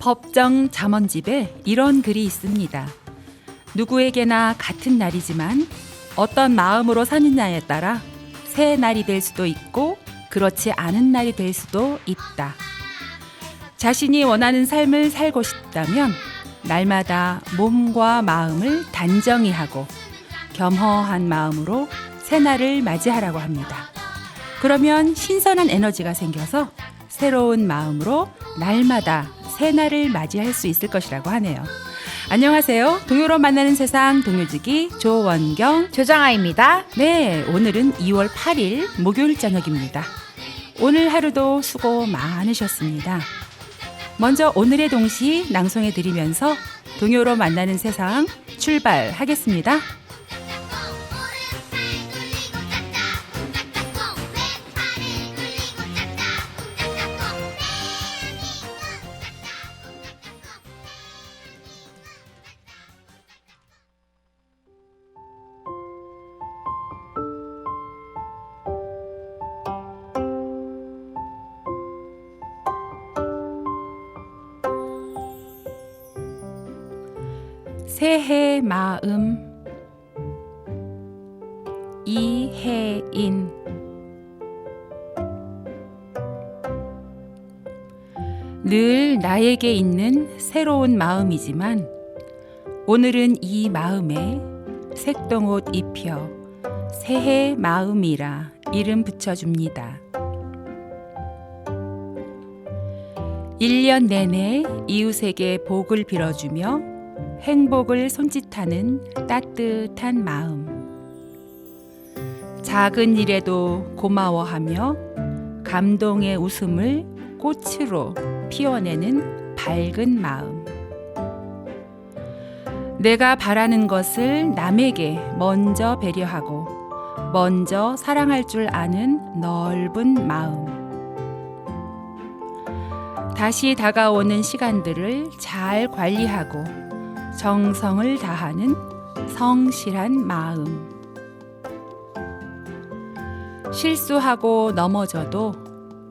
법정 잠언집에 이런 글이 있습니다. 누구에게나 같은 날이지만 어떤 마음으로 사느냐에 따라 새 날이 될 수도 있고 그렇지 않은 날이 될 수도 있다. 자신이 원하는 삶을 살고 싶다면 날마다 몸과 마음을 단정히 하고 겸허한 마음으로 새날을 맞이하라고 합니다. 그러면 신선한 에너지가 생겨서 새로운 마음으로 날마다 새날을 맞이할 수 있을 것이라고 하네요. 안녕하세요. 동요로 만나는 세상 동요지기 조원경 조정아입니다. 네, 오늘은 2월 8일 목요일 저녁입니다. 오늘 하루도 수고 많으셨습니다. 먼저 오늘의 동시 낭송해드리면서 동요로 만나는 세상 출발하겠습니다. 새해 마음 이혜인. 늘 나에게 있는 새로운 마음이지만 오늘은 이 마음에 색동옷 입혀 새해 마음이라 이름 붙여줍니다. 1년 내내 이웃에게 복을 빌어주며 행복을 손짓하는 따뜻한 마음. 작은 일에도 고마워하며 감동의 웃음을 꽃으로 피워내는 밝은 마음. 내가 바라는 것을 남에게 먼저 배려하고 먼저 사랑할 줄 아는 넓은 마음. 다시 다가오는 시간들을 잘 관리하고 정성을 다하는 성실한 마음. 실수하고 넘어져도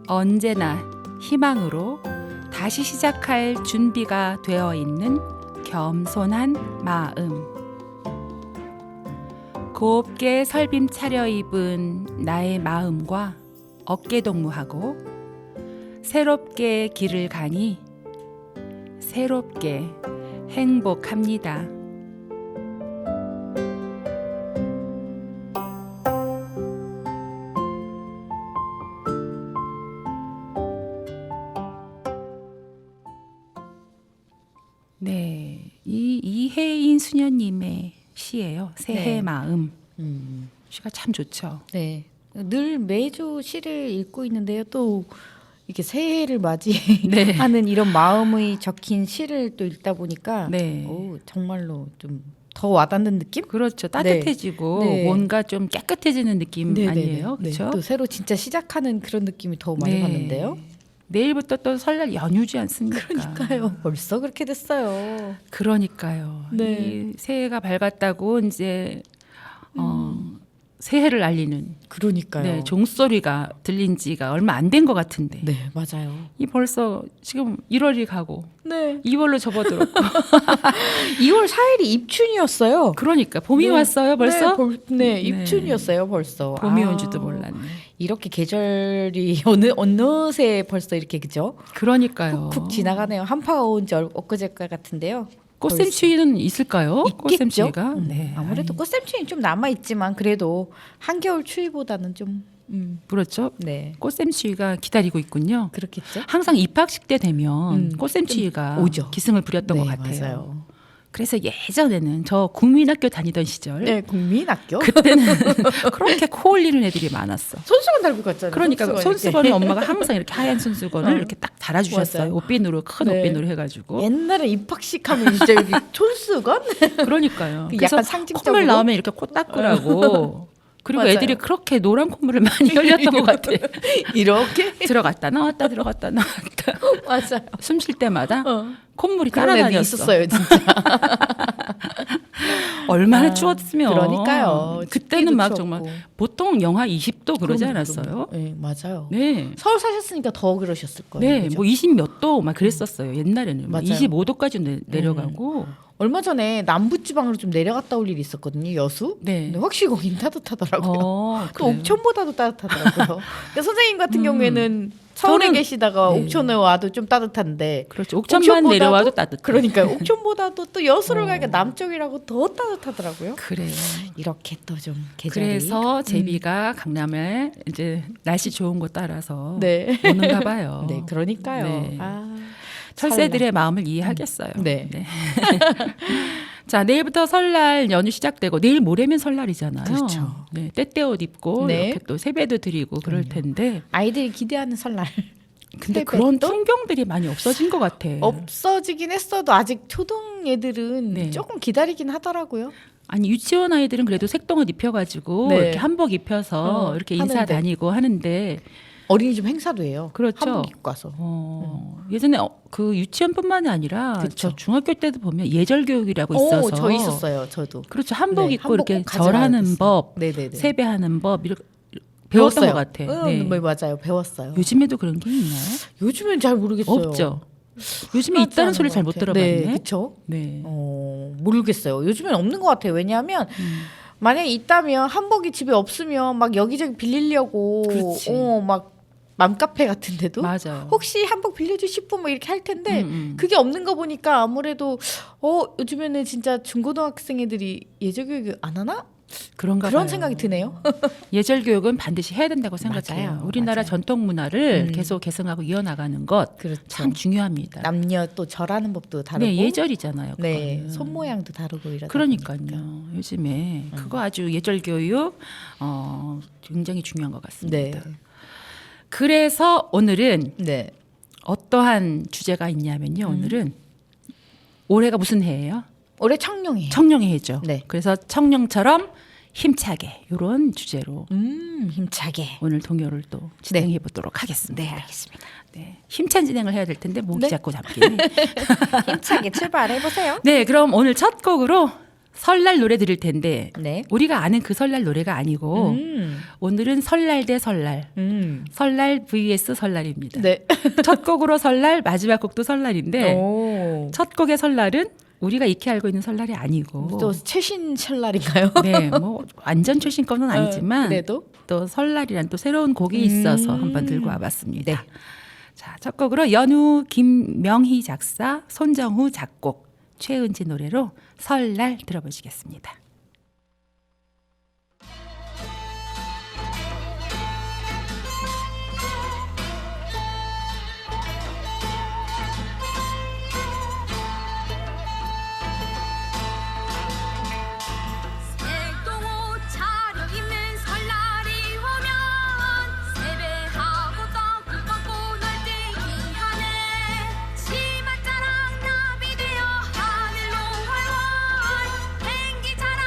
언제나 희망으로 다시 시작할 준비가 되어 있는 겸손한 마음. 곱게 설빔 차려입은 나의 마음과 어깨동무하고 새롭게 길을 가니 새롭게 행복합니다. 네, 이 이혜인 수녀님의 시예요. 새해 네. 마음. 시가 참 좋죠. 네, 늘 매주 시를 읽고 있는데요. 또 이렇게 새해를 맞이하는 이런 마음이 적힌 시를 또 읽다 보니까 네. 정말로 좀 더 와닿는 느낌? 그렇죠. 따뜻해지고 네. 뭔가 좀 깨끗해지는 느낌 네네네. 아니에요? 그렇죠? 또 새로 진짜 시작하는 그런 느낌이 더 많이 받는데요. 내일부터 또 설날 연휴지 않습니까? 그러니까요. 벌써 그렇게 됐어요. 그러니까요. 네. 이 새해가 밝았다고 이제 새해를 알리는 그러니까요. 네, 종소리가 들린 지가 얼마 안 된 것 같은데 네, 맞아요. 이 벌써 지금 1월이 가고 네. 2월로 접어들었고 2월 4일이 입춘이었어요. 그러니까 봄이 네. 왔어요 벌써? 네, 입춘이었어요 벌써. 봄이 온 줄도 몰랐네. 이렇게 계절이 어느새 벌써 이렇게 그죠? 그러니까요. 푹 지나가네요. 한파가 온 지 엊그제까 같은데요. 꽃샘추위는 있을까요? 있겠죠? 꽃샘추위가? 네. 아무래도 꽃샘추위는 좀 남아 있지만 그래도 한겨울 추위보다는 좀 그렇죠. 네, 꽃샘추위가 기다리고 있군요. 그렇겠죠. 항상 입학식 때 되면 좀 꽃샘추위가 오죠. 기승을 부렸던 네, 것 같아요. 맞아요. 그래서 예전에는 저 국민학교 다니던 시절 네, 국민학교. 그때는 그렇게 코 올리는 애들이 많았어. 손수건 달고 갔잖아요. 그러니까 손수건을 엄마가 항상 이렇게 하얀 손수건을 이렇게 딱 달아주셨어요. 맞아요. 옷비누로 큰 네. 옷비누로 해가지고. 옛날에 입학식 하면 진짜 여기 손수건? 그러니까요. 그 그래서 약간 상징적으로? 콧물 나오면 이렇게 코 닦으라고. 그리고 맞아요. 애들이 그렇게 노란 콧물을 많이 흘렸던 것 같아. 이렇게? 들어갔다 나왔다 들어갔다 나왔다. 맞아요. 숨 쉴 때마다 콧물이 그런 애도 따라다녔어. 있었어요, 진짜. 얼마나 추웠으면. 그러니까요. 그때는 막 춥고. 정말 보통 영하 20도 그러지 않았어요? 네, 맞아요. 네. 서울 사셨으니까 더 그러셨을 거예요. 네, 그죠? 뭐 20 몇 도 막 그랬었어요. 옛날에는 맞아요. 25도까지 내려가고. 얼마 전에 남부지방으로 좀 내려갔다 올 일이 있었거든요. 여수. 네. 근데 확실히 거긴 따뜻하더라고요. 또 그래요? 옥천보다도 따뜻하더라고요. 그러니까 선생님 같은 경우에는 서울에 저는- 계시다가 네. 옥천에 와도 좀 따뜻한데 그렇죠. 옥천만 내려와도 따뜻해. 그러니까요. 옥천보다도 또 여수를 가니까 남쪽이라고 더 따뜻하더라고요. 그래요. 이렇게 또 좀 계절이. 그래서 제비가 강남에 이제 날씨 좋은 곳 따라서 네. 오는가 봐요. 네, 그러니까요. 네. 아, 철새들의 마음을 이해하겠어요. 네. 자, 내일부터 설날 연휴 시작되고 내일 모레면 설날이잖아요. 그렇죠. 네, 때때 옷 입고 네. 이렇게 또 세배도 드리고 그럴 텐데 아이들이 기대하는 설날. 근데 세뱃돈? 그런 풍경들이 많이 없어진 것 같아. 없어지긴 했어도 아직 초등 애들은 네. 조금 기다리긴 하더라고요. 아니 유치원 아이들은 그래도 색동옷 입혀가지고 네. 이렇게 한복 입혀서 이렇게 인사 하는데. 다니고 하는데 어린이집 행사도 해요. 그렇죠. 한복 입고 가서. 예전에 그 유치원뿐만이 아니라 그쵸. 저 중학교 때도 보면 예절 교육이라고 있어서 저 있었어요. 저도. 그렇죠. 한복 네, 입고 한복 이렇게 꼭 가져가야 절하는 됐어요. 법, 네네네. 세배하는 법 이렇게 배웠던 것 같아. 네, 맞아요. 배웠어요. 요즘에도 그런 게 있나요? 요즘엔 잘 모르겠어요. 없죠. 요즘에 있다는 소리 잘 못 들어봤네. 네, 그렇죠. 네. 모르겠어요. 요즘엔 없는 것 같아요. 왜냐하면 만약에 있다면 한복이 집에 없으면 막 여기저기 빌리려고 그렇지. 막 맘카페 같은데도 맞아요. 혹시 한복 빌려주실 분 뭐 이렇게 할 텐데 음. 그게 없는 거 보니까 아무래도 요즘에는 진짜 중고등학생 애들이 예절 교육 안 하나? 그런가 그런 봐요. 생각이 드네요. 예절 교육은 반드시 해야 된다고 생각해요. 맞아요. 우리나라 맞아요. 전통 문화를 계속 개성하고 이어나가는 것 그렇죠. 참 중요합니다. 남녀 또 절하는 법도 다르고 네, 예절이잖아요. 네, 그거는. 손 모양도 다르고 이러다 그러니까요. 보니까. 요즘에 그거 아주 예절 교육 굉장히 중요한 것 같습니다. 네. 그래서 오늘은 네. 어떠한 주제가 있냐면요. 오늘은 올해가 무슨 해예요? 올해 청룡이에요. 청룡의 해죠. 네. 그래서 청룡처럼 힘차게 이런 주제로 힘차게. 오늘 동요를 또 진행해 보도록 하겠습니다. 네, 알겠습니다. 네, 힘찬 진행을 해야 될 텐데 목이 네. 자꾸 잡히네. 힘차게 출발해 보세요. 네, 그럼 오늘 첫 곡으로 설날 노래 들을 텐데 네. 우리가 아는 그 설날 노래가 아니고 오늘은 설날 대 설날, 설날 vs 설날입니다. 네. 첫 곡으로 설날, 마지막 곡도 설날인데 오. 첫 곡의 설날은 우리가 익히 알고 있는 설날이 아니고 또 최신 설날인가요? 네, 뭐 완전 최신 거는 아니지만 그래도 또 설날이란 또 새로운 곡이 있어서 한번 들고 와봤습니다. 네. 자, 첫 곡으로 연우 김명희 작사, 손정후 작곡, 최은지 노래로 설날 들어보시겠습니다. 색동옷 차려입는 설날이 오면 세배하고 떡을 먹고 날뛰기 하네. 치맛자랑 나비 되어 하늘로 활활 행기자랑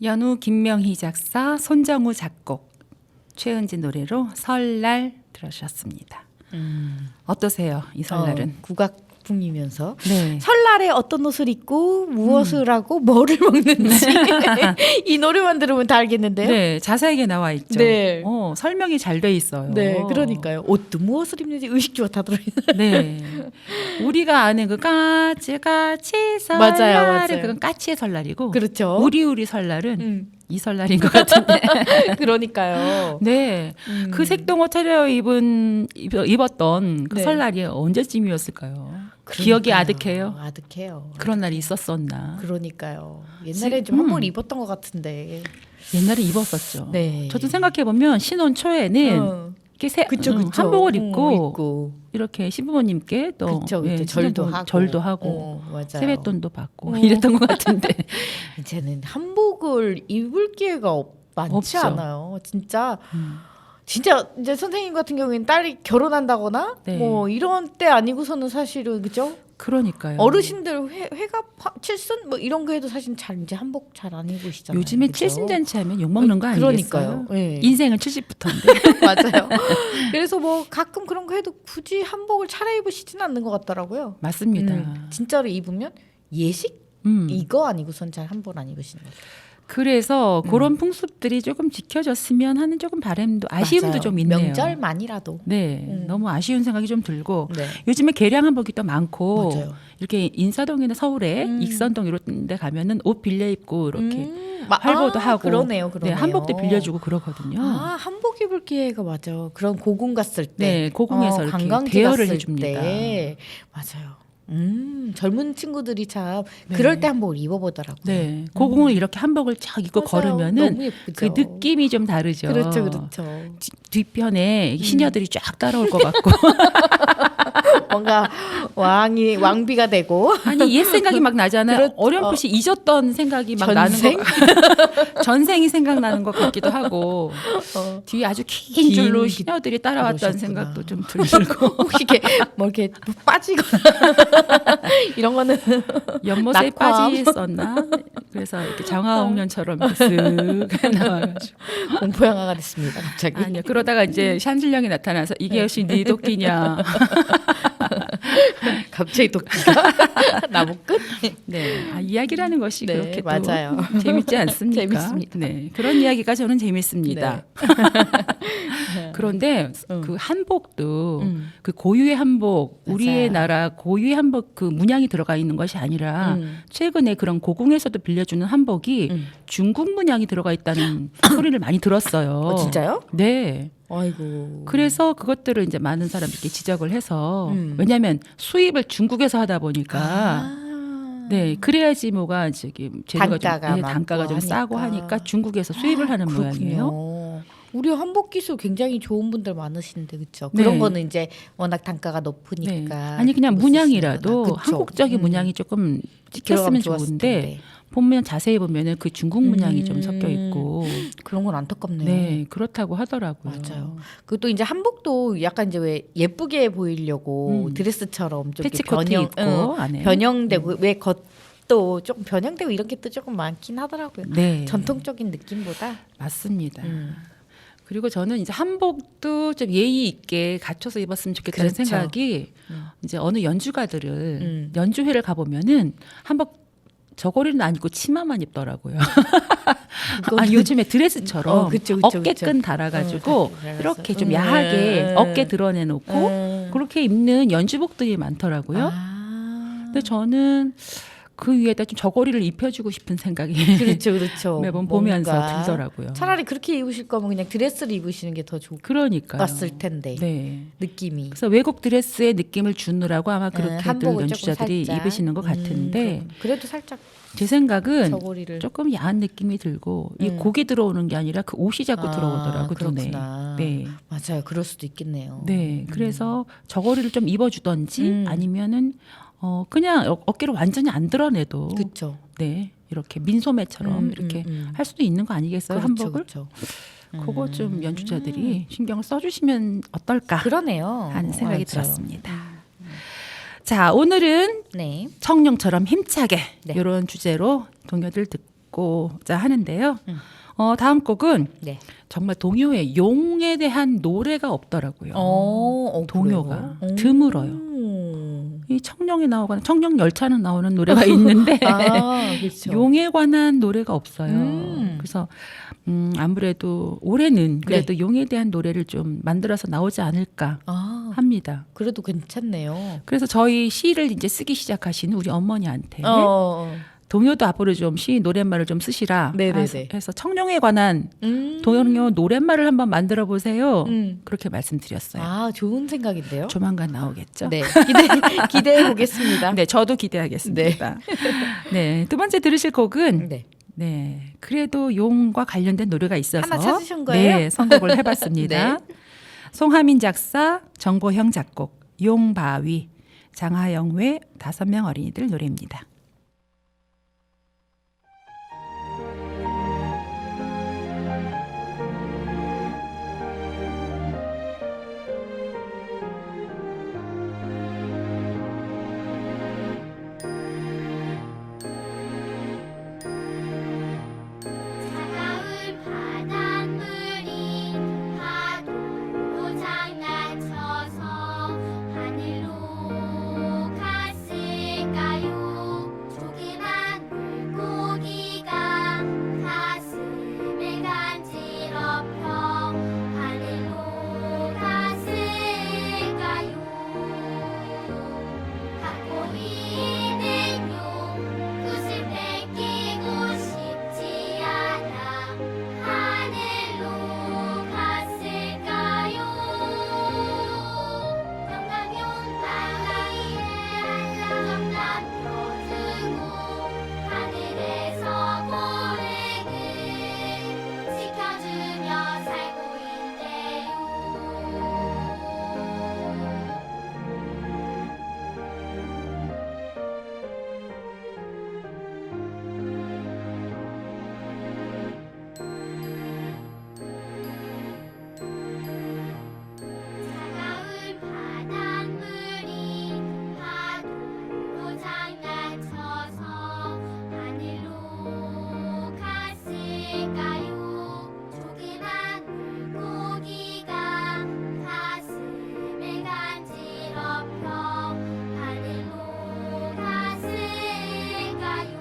연우 김명희 작사, 손정우 작곡, 최은지 노래로 설날 들으셨습니다. 어떠세요? 이 설날은? 국악풍이면서 네. 설날에 어떤 옷을 입고 무엇을 하고 뭐를 먹는지 이 노래만 들으면 다 알겠는데요. 네, 자세하게 나와 있죠. 네. 설명이 잘 돼 있어요. 네, 그러니까요. 옷도 무엇을 입는지 의식주가 다 들어있는. 네. 우리가 아는 그 까치 설날, 맞아요. 그건 까치의 설날이고, 그렇죠. 우리 설날은 이 설날인 것 같은데. 그러니까요. 네, 그 색동옷 입었던 그 네. 설날이 언제쯤이었을까요? 기억이 아득해요. 아득해요. 그런 날이 있었었나? 그러니까요. 옛날에 좀 한 번 입었던 것 같은데. 옛날에 입었었죠. 네. 저도 생각해 보면 신혼 초에는 이렇게 그쵸. 한복을 입고 이렇게 시부모님께 또 그쵸. 예, 절도 하고 맞아요. 세뱃돈도 받고 이랬던 것 같은데 이제는 한복을 입을 기회가 많지 없죠. 않아요. 진짜 이제 선생님 같은 경우에는 딸이 결혼한다거나 네. 뭐 이런 때 아니고서는 사실은 그죠? 그러니까요. 어르신들 회갑 칠순 뭐 이런 거 해도 사실 잘 이제 한복 잘 안 입으시잖아요. 요즘에 그죠? 칠순잔치 하면 욕 먹는 거 아니겠어요? 그러니까요. 네. 인생은 70부터인데. 맞아요. 그래서 뭐 가끔 그런 거 해도 굳이 한복을 차려입으시지는 않는 것 같더라고요. 맞습니다. 진짜로 입으면 예식 이거 아니고선 잘 한복 안 입으시는 것 같아요. 그래서 그런 풍습들이 조금 지켜졌으면 하는 조금 바람도 아쉬움도 맞아요. 좀 있네요. 명절만이라도. 네, 너무 아쉬운 생각이 좀 들고 네. 요즘에 개량 한복이 또 많고 맞아요. 이렇게 인사동이나 서울에 익선동 이런 데 가면은 옷 빌려 입고 이렇게 활보도 하고 그러네요. 네, 한복도 빌려주고 그러거든요. 한복 입을 기회가 맞아. 그런 고궁 갔을 때, 네, 고궁에서 이렇게 관광지 대여를 갔을 해줍니다. 때. 맞아요. 젊은 친구들이 참 그럴 때 한복을 입어보더라고요. 네, 고궁을 이렇게 한복을 쫙 입고 맞아요. 걸으면은 너무 예쁘죠. 그 느낌이 좀 다르죠. 그렇죠. 뒤편에 시녀들이 쫙 따라올 것 같고 뭔가 왕비가 되고 아니 옛 생각이 막 나잖아요. 그렇죠. 어렴풋이 잊었던 생각이 막 전생? 나는 거 전생이 생각나는 것 같기도 하고 뒤에 아주 긴 줄로 긴 시녀들이 따라왔다는 그러셨구나. 생각도 좀 들고 혹시 이렇게 빠지거나 이런 거는 연못에 낙황. 빠지었나? 그래서 이렇게 장화홍련처럼 쓱 나와가지고 공포 영화가 됐습니다. 갑자기. 아니요. 그러다가 이제 샨질령이 나타나서 이게 역시 네 도끼냐? 갑자기 도끼가 나무끝? 네, 이야기라는 것이 네, 그렇게 또 맞아요. 재밌지 않습니까? 재밌습니다. 네, 그런 이야기가 저는 재밌습니다. 그런데 그 한복도 그 고유의 한복, 우리의 맞아요. 나라 고유의 한복 그 문양이 들어가 있는 것이 아니라 최근에 그런 고궁에서도 빌려주는 한복이 중국 문양이 들어가 있다는 소리를 많이 들었어요. 진짜요? 네. 아이고. 그래서 그것들을 이제 많은 사람들이 지적을 해서 왜냐하면 수입을 중국에서 하다 보니까 네 그래야지 뭐가 저기 재료가 단가가 좀 단가가 좀 많고 싸고 하니까. 하니까 중국에서 수입을 하는 모양이에요. 그렇군요. 우리 한복 기술 굉장히 좋은 분들 많으시는데 그렇죠. 네. 그런 거는 이제 워낙 단가가 네. 높으니까. 아니 그냥 못 문양이라도 쓰시는구나. 그쵸. 한국적인 문양이 조금 찍혔으면 들어가면 좋았을 좋은데 텐데. 보면 자세히 보면은 그 중국 문양이 좀 섞여 있고 그런 건 안타깝네요. 네 그렇다고 하더라고요. 맞아요. 그것도 이제 한복도 약간 이제 왜 예쁘게 보이려고 드레스처럼 좀 이렇게 패치코트 입고 안에 변형되고 왜 겉도 조금 변형되고 이런 게 또 조금 많긴 하더라고요. 네 전통적인 느낌보다. 맞습니다. 그리고 저는 이제 한복도 좀 예의 있게 갖춰서 입었으면 좋겠다는 그렇죠. 생각이 이제 어느 연주가들을 연주회를 가보면은 한복 저고리는 안 입고 치마만 입더라고요. 요즘에 드레스처럼 그쵸, 어깨끈 달아가지고 이렇게 좀 야하게 어깨 드러내놓고 그렇게 입는 연주복들이 많더라고요. 근데 저는 그 위에다 좀 저고리를 입혀주고 싶은 생각이 그렇죠. 매번 보면서 뭔가 들더라고요. 차라리 그렇게 입으실 거면 그냥 드레스를 입으시는 게 더 그러니까요. 좋았을 텐데. 네. 느낌이. 그래서 외국 드레스의 느낌을 주느라고 아마 그렇게들 한복을 연주자들이 조금 살짝. 입으시는 것 같은데 그래도 살짝 제 생각은 저고리를 조금 야한 느낌이 들고 이 곡이 들어오는 게 아니라 그 옷이 자꾸 들어오더라고요. 눈에. 그렇구나. 네. 맞아요. 그럴 수도 있겠네요. 네. 그래서 저고리를 좀 입어주던지 아니면은 그냥 어깨를 완전히 안 드러내도 그렇죠. 네 이렇게 민소매처럼 이렇게 할 수도 있는 거 아니겠어요? 한복을? 그렇죠. 그거 좀 연주자들이 신경을 써주시면 어떨까 그러네요. 하는 생각이 맞아요. 들었습니다. 자 오늘은 네. 청룡처럼 힘차게 네. 이런 주제로 동요들 듣고자 하는데요. 다음 곡은 네. 정말 동요에 용에 대한 노래가 없더라고요. 동요가 그래요? 드물어요. 이 청룡이 나오거나 청룡 열차는 나오는 노래가 있는데 그렇죠. 용에 관한 노래가 없어요. 그래서 아무래도 올해는 그래도 용에 대한 노래를 좀 만들어서 나오지 않을까 합니다. 그래도 괜찮네요. 그래서 저희 시를 이제 쓰기 시작하신 우리 어머니한테 동요도 앞으로 좀 시 노랫말을 좀 쓰시라 네네네. 해서 청룡에 관한 동요 노랫말을 한번 만들어 보세요. 그렇게 말씀드렸어요. 아, 좋은 생각인데요. 조만간 나오겠죠. 네, 기대해 보겠습니다. 네, 저도 기대하겠습니다. 네, 두 번째 들으실 곡은 네. 네, 그래도 용과 관련된 노래가 있어서 하나 찾으신 거예요? 네, 선곡을 해봤습니다. 네. 송하민 작사, 정보형 작곡, 용바위, 장하영외 5명 어린이들 노래입니다. 차가운 바닷물이 파도로 장난쳐서 하늘로 갔을까요? 조그만 물고기가 가슴을 간지럽혀 하늘로 갔을까요? 갖고 있는 용 그슬 뺏기고 싶지 않아 하늘로 갔을까요? 영광용 바다에 알랑정랑 펴주고 하늘에서 고래를 지켜주며 살고 있네요. 차가운 바닷물이 파도로 장난쳐서 하늘로 갔을까요? 조그만 물고기가 가슴을 간지럽혀 하늘로 갔을까요?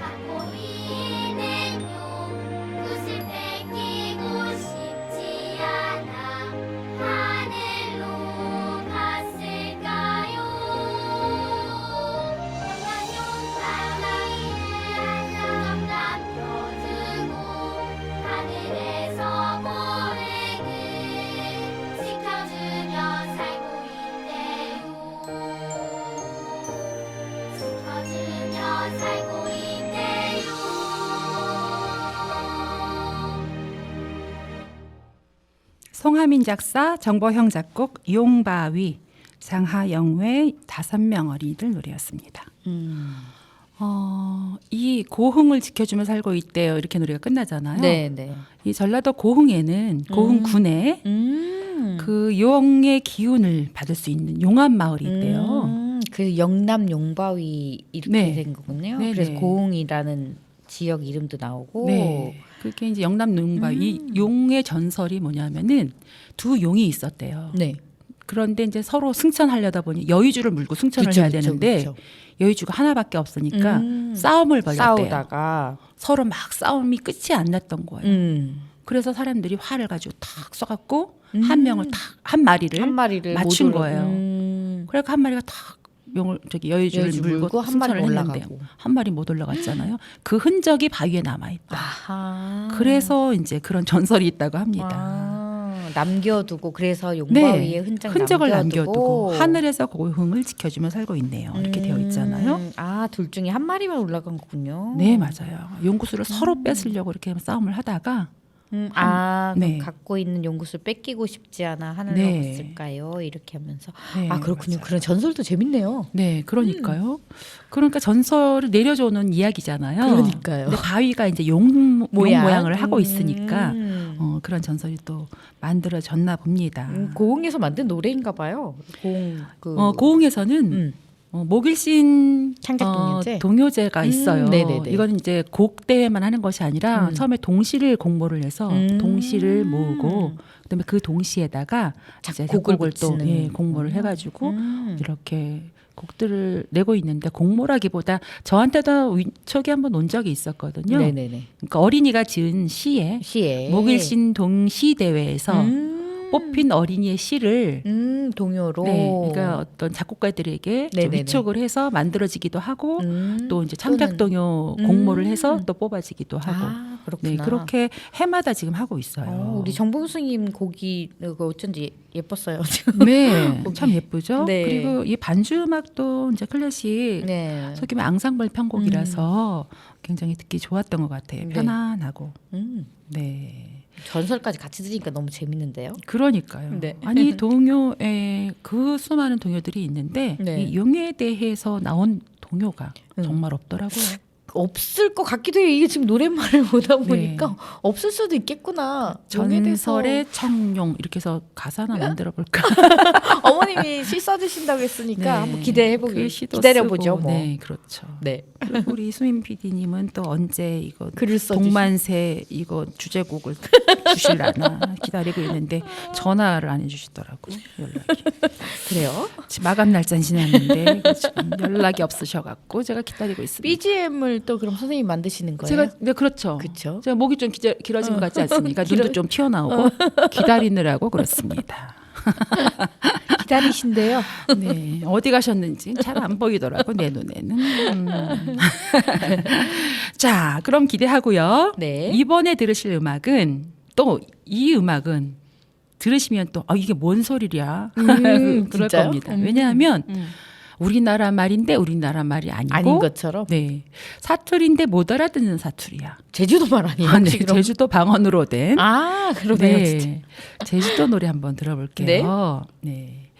갖고 있는 용 그슬 뺏기고 싶지 않아 하늘로 갔을까요? 영광용 바다에 알랑정랑 펴주고 하늘에서 고래를 지켜주며 살고 있네요. 지켜주며 살고 있네요. 송하민 작사, 정보형 작곡, 용바위, 장하영외 5명 어린이들 노래였습니다. 이 고흥을 지켜주며 살고 있대요. 이렇게 노래가 끝나잖아요. 네, 네. 이 전라도 고흥에는 고흥군에 그 용의 기운을 받을 수 있는 용암 마을이 있대요. 그 영남 용바위 이렇게 네. 된 거군요. 네네. 그래서 고흥이라는 지역 이름도 나오고. 네. 그게 이제 영남 용바위. 이 용의 전설이 뭐냐면은 두 용이 있었대요. 네. 그런데 이제 서로 승천하려다 보니 여의주를 물고 승천을 해야 되는데 그쵸. 여의주가 하나밖에 없으니까 싸움을 벌였대요. 싸우다가 서로 막 싸움이 끝이 안 났던 거예요. 그래서 사람들이 화를 가지고 탁 쏘갖고 한 명을 한 마리를 한 마리를 맞춘 못 올라- 거예요. 그래서 한 마리가 탁 용을 여의주를 여의주 물고 물고 한 마리 승천을 했는데 올라가고. 한 마리 못 올라갔잖아요. 그 흔적이 바위에 남아 있다. 아하. 그래서 이제 그런 전설이 있다고 합니다. 남겨두고 그래서 용바위에 흔적을 남겨두고 하늘에서 고흥을 지켜주며 살고 있네요. 이렇게 되어 있잖아요. 둘 중에 한 마리만 올라간 거군요. 네, 맞아요. 용구수를 서로 뺏으려고 이렇게 싸움을 하다가 네. 갖고 있는 용구를 뺏기고 싶지 않아 하늘로 네. 갔을까요? 이렇게 하면서 네, 그렇군요. 맞아요. 그런 전설도 재밌네요. 네, 그러니까요. 그러니까 전설을 내려줘는 이야기잖아요. 그러니까요. 근데 바위가 이제 용 모양을 하고 있으니까 그런 전설이 또 만들어졌나 봅니다. 고흥에서 만든 노래인가 봐요. 고흥 고흥에서는 목일신 창작 동요제? 동요제가 있어요. 네네네. 이건 이제 곡 대회만 하는 것이 아니라 처음에 동시를 공모를 해서 동시를 모으고 그다음에 그 동시에다가 이제 작곡을 또 공모를 해가지고 이렇게 곡들을 내고 있는데 공모라기보다 저한테도 척이 한번 온 적이 있었거든요. 네네네. 그러니까 어린이가 지은 시에 목일신 동시 대회에서 뽑힌 어린이의 시를 동요로. 그러니까 어떤 작곡가들에게 좀 위촉을 해서 만들어지기도 하고 또 이제 창작 동요 공모를 해서 또 뽑아지기도 하고 그렇구나. 그렇게 해마다 지금 하고 있어요. 우리 정봉수님 곡이 어쩐지 예뻤어요. 네, 참 예쁘죠. 네. 그리고 이 반주 음악도 이제 클래식 속이면 앙상블 편곡이라서 굉장히 듣기 좋았던 것 같아요. 편안하고. 네. 전설까지 같이 들으니까 너무 재밌는데요. 그러니까요. 네. 아니 동요에 그 수많은 동요들이 있는데 이 용에 대해서 나온 동요가 정말 없더라고요. 없을 것 같기도 해요. 이게 지금 노랫말을 보다 보니까 없을 수도 있겠구나. 전설의 청룡 이렇게 해서 가사 하나 만들어 볼까? 어머님이 시 써주신다고 했으니까 한번 기다려보죠. 뭐. 네, 그렇죠. 네. 그리고 우리 수민 PD님은 또 언제 이거 글을 써주시. 동만세 이거 주제곡을 주실라나 기다리고 있는데 전화를 안 해주시더라고요. 연락이. 그래요? 지금 마감 날짜 지났는데 지금 연락이 없으셔갖고 제가 기다리고 있습니다. BGM을 또 그럼 선생님 만드시는 거예요? 제가 네 그렇죠. 그렇죠. 제가 목이 좀 길어진 것 같지 않습니까? 눈도 좀 튀어나오고 기다리느라고 그렇습니다. 기다리신데요. 네 어디 가셨는지 잘 안 보이더라고 내 눈에는. 자 그럼 기대하고요. 네. 이번에 들으실 음악은 또 이 음악은 들으시면 또 이게 뭔 소리야 그럴 진짜요? 겁니다. 왜냐하면 우리나라 말인데 우리나라 말이 아니고 아닌 것처럼. 네 사투리인데 못 알아듣는 사투리야. 제주도 말 아니에요? 네, 제주도 방언으로 된. 그러네요. 네, 진짜. 제주도 노래 한번 들어볼게요. 네.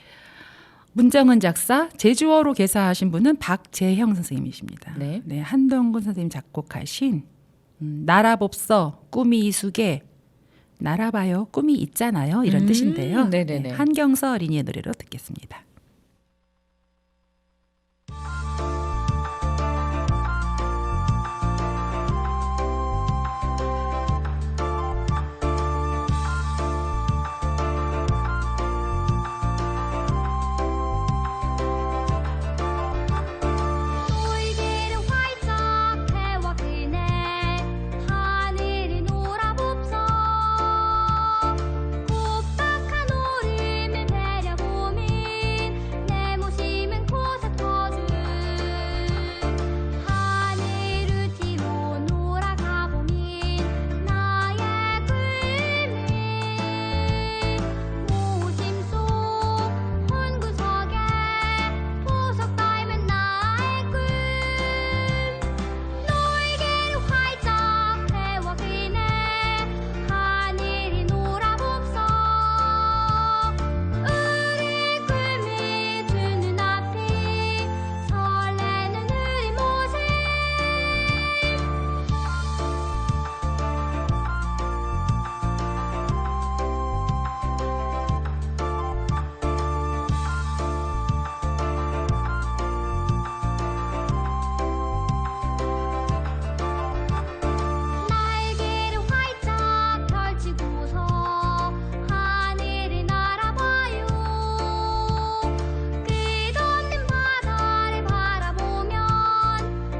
문정은 작사, 제주어로 개사하신 분은 박재형 선생님이십니다. 네. 네, 한동근 선생님 작곡하신 날아봅서 꿈이 이숙에 날아봐요 꿈이 있잖아요 이런 뜻인데요. 네네네. 네, 한경서 어린이의 노래로 듣겠습니다. 돌기를 활짝 펴와 그네 하늘이 놀아봅서 곱닥한 오름을 배려보민 내 모심은 곳에 터준 하늘을 뒤로 놀아가보민 나의 꿈은 모심 속 혼구석에 보석 닮은 나의 꿈 놀기를 활짝 펴와 그네 하늘이 놀아봅서 우리 꿈이 두 눈앞이 설레는 우리 모습 날개를 활짝 펼치고서 하늘을 날아봐요 끝없는 바다를 바라보면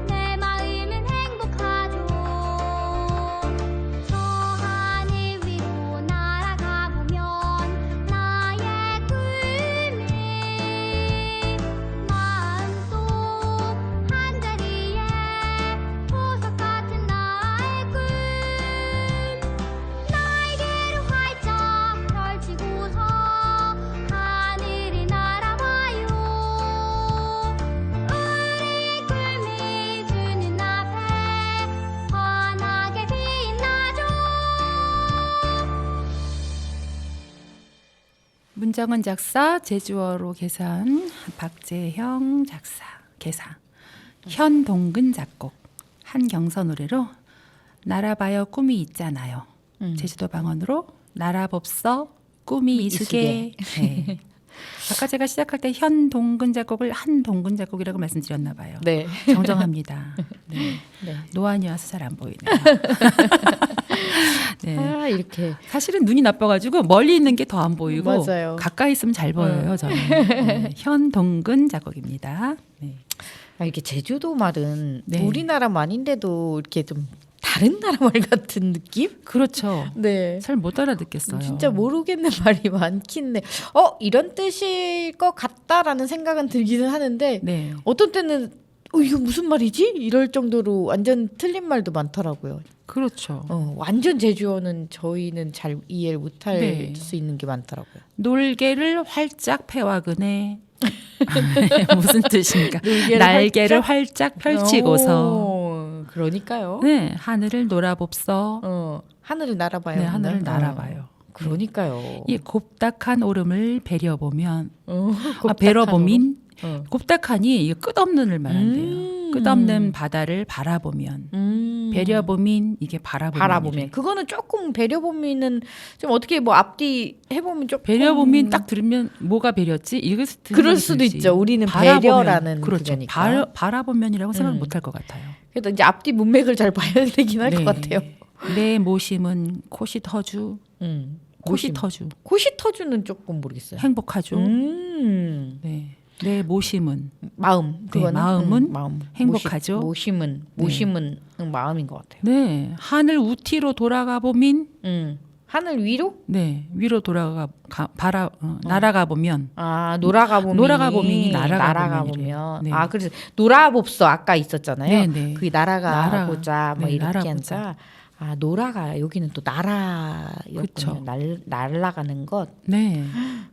내 마음은 행복하죠 저 하늘 위로 날아가보면 나의 꿈은 마음속 한자리에 보석 같은 나의 꿈 날개를 활짝 펼치고서 하늘을 날아봐요 우리 꿈이 두 눈앞에 환하게 빛나죠 문정은 작사, 제주어로 개사한 박재형 작사, 개사, 현동근 작곡, 한경서 노래로 날아봐요 꿈이 있잖아요. 제주도 방언으로 날아봅서 꿈이 이숙에. 네. 아까 제가 시작할 때 현동근 작곡을 한동근 작곡이라고 말씀드렸나 봐요. 네. 정정합니다. 네. 네. 노안이 와서 잘 안 보이네요. 네. 아, 이렇게. 사실은 눈이 나빠가지고 멀리 있는 게 더 안 보이고 맞아요. 가까이 있으면 잘 보여요. 저는. 네. 현동근 작곡입니다. 네. 아, 이게 제주도 말은 네. 우리나라 말인데도 이렇게 좀 다른 나라 말 같은 느낌? 그렇죠. 네. 잘 못 알아듣겠어요. 진짜 모르겠는 말이 많긴 해. 이런 뜻일 것 같다라는 생각은 들기는 하는데 네. 어떤 때는 이거 무슨 말이지? 이럴 정도로 완전 틀린 말도 많더라고요. 그렇죠. 완전 제주어는 저희는 잘 이해를 못할 네. 수 있는 게 많더라고요. 놀개를 활짝 펴와그네. 무슨 뜻입니까? 놀개를 날개를 활짝 펼치고서 그러니까요. 네 하늘을 놀아봅서. 하늘을 날아봐요. 네 하늘을 날아봐요. 그러니까요. 이 곱닥한 오름을 배려보면 곱닥한 배려보민 오름? 곱닥하니 이게 끝없는을 말한대요. 끝없는 바다를 바라보면 배려보민 이게 바라보면 그거는 조금 배려보면은 좀 어떻게 뭐 앞뒤 해보면 조금 배려보민 딱 들으면 뭐가 배렸지? 이거 그럴 수도 있죠. 우리는 배려라는 그렇죠. 그거니까. 바라보면이라고 생각 못할 것 같아요. 그래도 이제 앞뒤 문맥을 잘 봐야 되긴 할 것 같아요. 내 모심은 코시 터주. 코시 터주. 코시 터주는 조금 모르겠어요. 행복하죠. 네. 내 모심은 마음. 그거는 마음은 마음. 행복하죠. 모심은 마음인 것 같아요. 네. 하늘 우티로 돌아가 보민. 하늘 위로? 네. 위로 돌아가 날아가 보면. 놀아가 보민이 날아가 보면. 네. 그래서 놀아봅서 아까 있었잖아요. 네. 그게 날아가보자 뭐 네, 이렇게 날아보자. 하니까 놀아가 여기는 또 나라였군요. 날아가는 것. 네.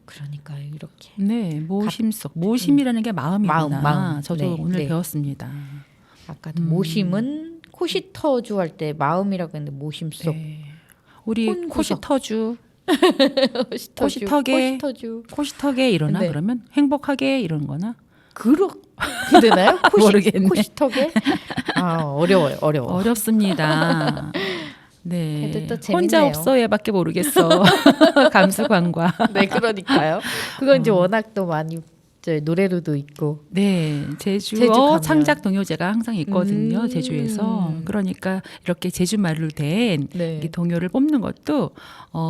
그러니까요. 이렇게. 네. 모심 속 모심이라는 게 마음이구나. 마음. 저도 네, 오늘 네. 배웠습니다. 아까도 모심은 코시터주 할 때 마음이라고 했는데 모심 속. 네. 우리 혼구석. 코시터주 코시터게. 코시터게 이러나 네. 그러면 행복하게 이런 거나 그렇게 되나요? 모르겠네. 코시터게? 어려워요. 어렵습니다. 네. 그래도 또 혼자 재밌네요. 없어요밖에 모르겠어. 감수관과. 네, 그러니까요. 그건 이제 워낙 또 많이 노래로도 있고. 네, 제주 제주어 가면. 창작 동요제가 항상 있거든요. 제주에서. 그러니까 이렇게 제주 말로 된 네. 이 동요를 뽑는 것도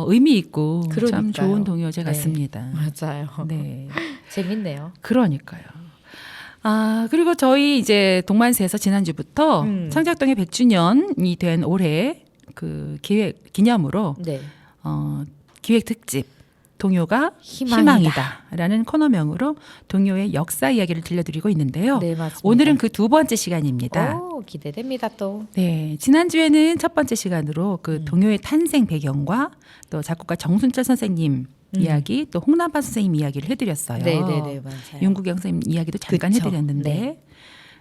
의미 있고 참 그러니까요. 좋은 동요제 네. 같습니다. 맞아요. 네, 재밌네요. 그러니까요. 그리고 저희 이제 동만세에서 지난주부터 창작동의 100주년이 된 올해 그 기념으로 네. 기획 특집 동요가 희망이다라는 코너명으로 동요의 역사 이야기를 들려드리고 있는데요. 네, 맞습니다. 오늘은 그 두 번째 시간입니다. 기대됩니다 또. 네, 지난주에는 첫 번째 시간으로 그 동요의 탄생 배경과 또 작곡가 정순철 선생님 이야기, 또 홍남파 선생님 이야기를 해드렸어요. 네, 맞아요. 윤구경 선생님 이야기도 잠깐 그쵸. 해드렸는데 네.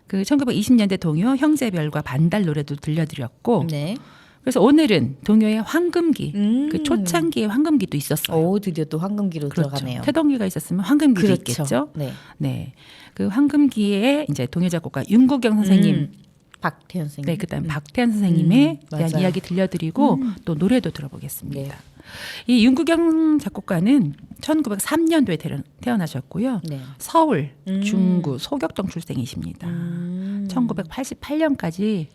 그 1920년대 동요 형제별과 반달 노래도 들려드렸고 네. 그래서 오늘은 동요의 황금기, 그 초창기의 황금기도 있었어요. 드디어 또 황금기로 그렇죠. 들어가네요. 태동기가 있었으면 황금기도 그렇죠. 있겠죠. 네. 네, 그 황금기에 이제 동요 작곡가 윤구경 선생님, 박태현 선생님. 네, 그다음 박태환 선생님에 대한 맞아요. 이야기 들려드리고 또 노래도 들어보겠습니다. 네. 이 윤구경 작곡가는 1903년도에 태어나셨고요. 네. 서울 중구 소격동 출생이십니다. 1988년까지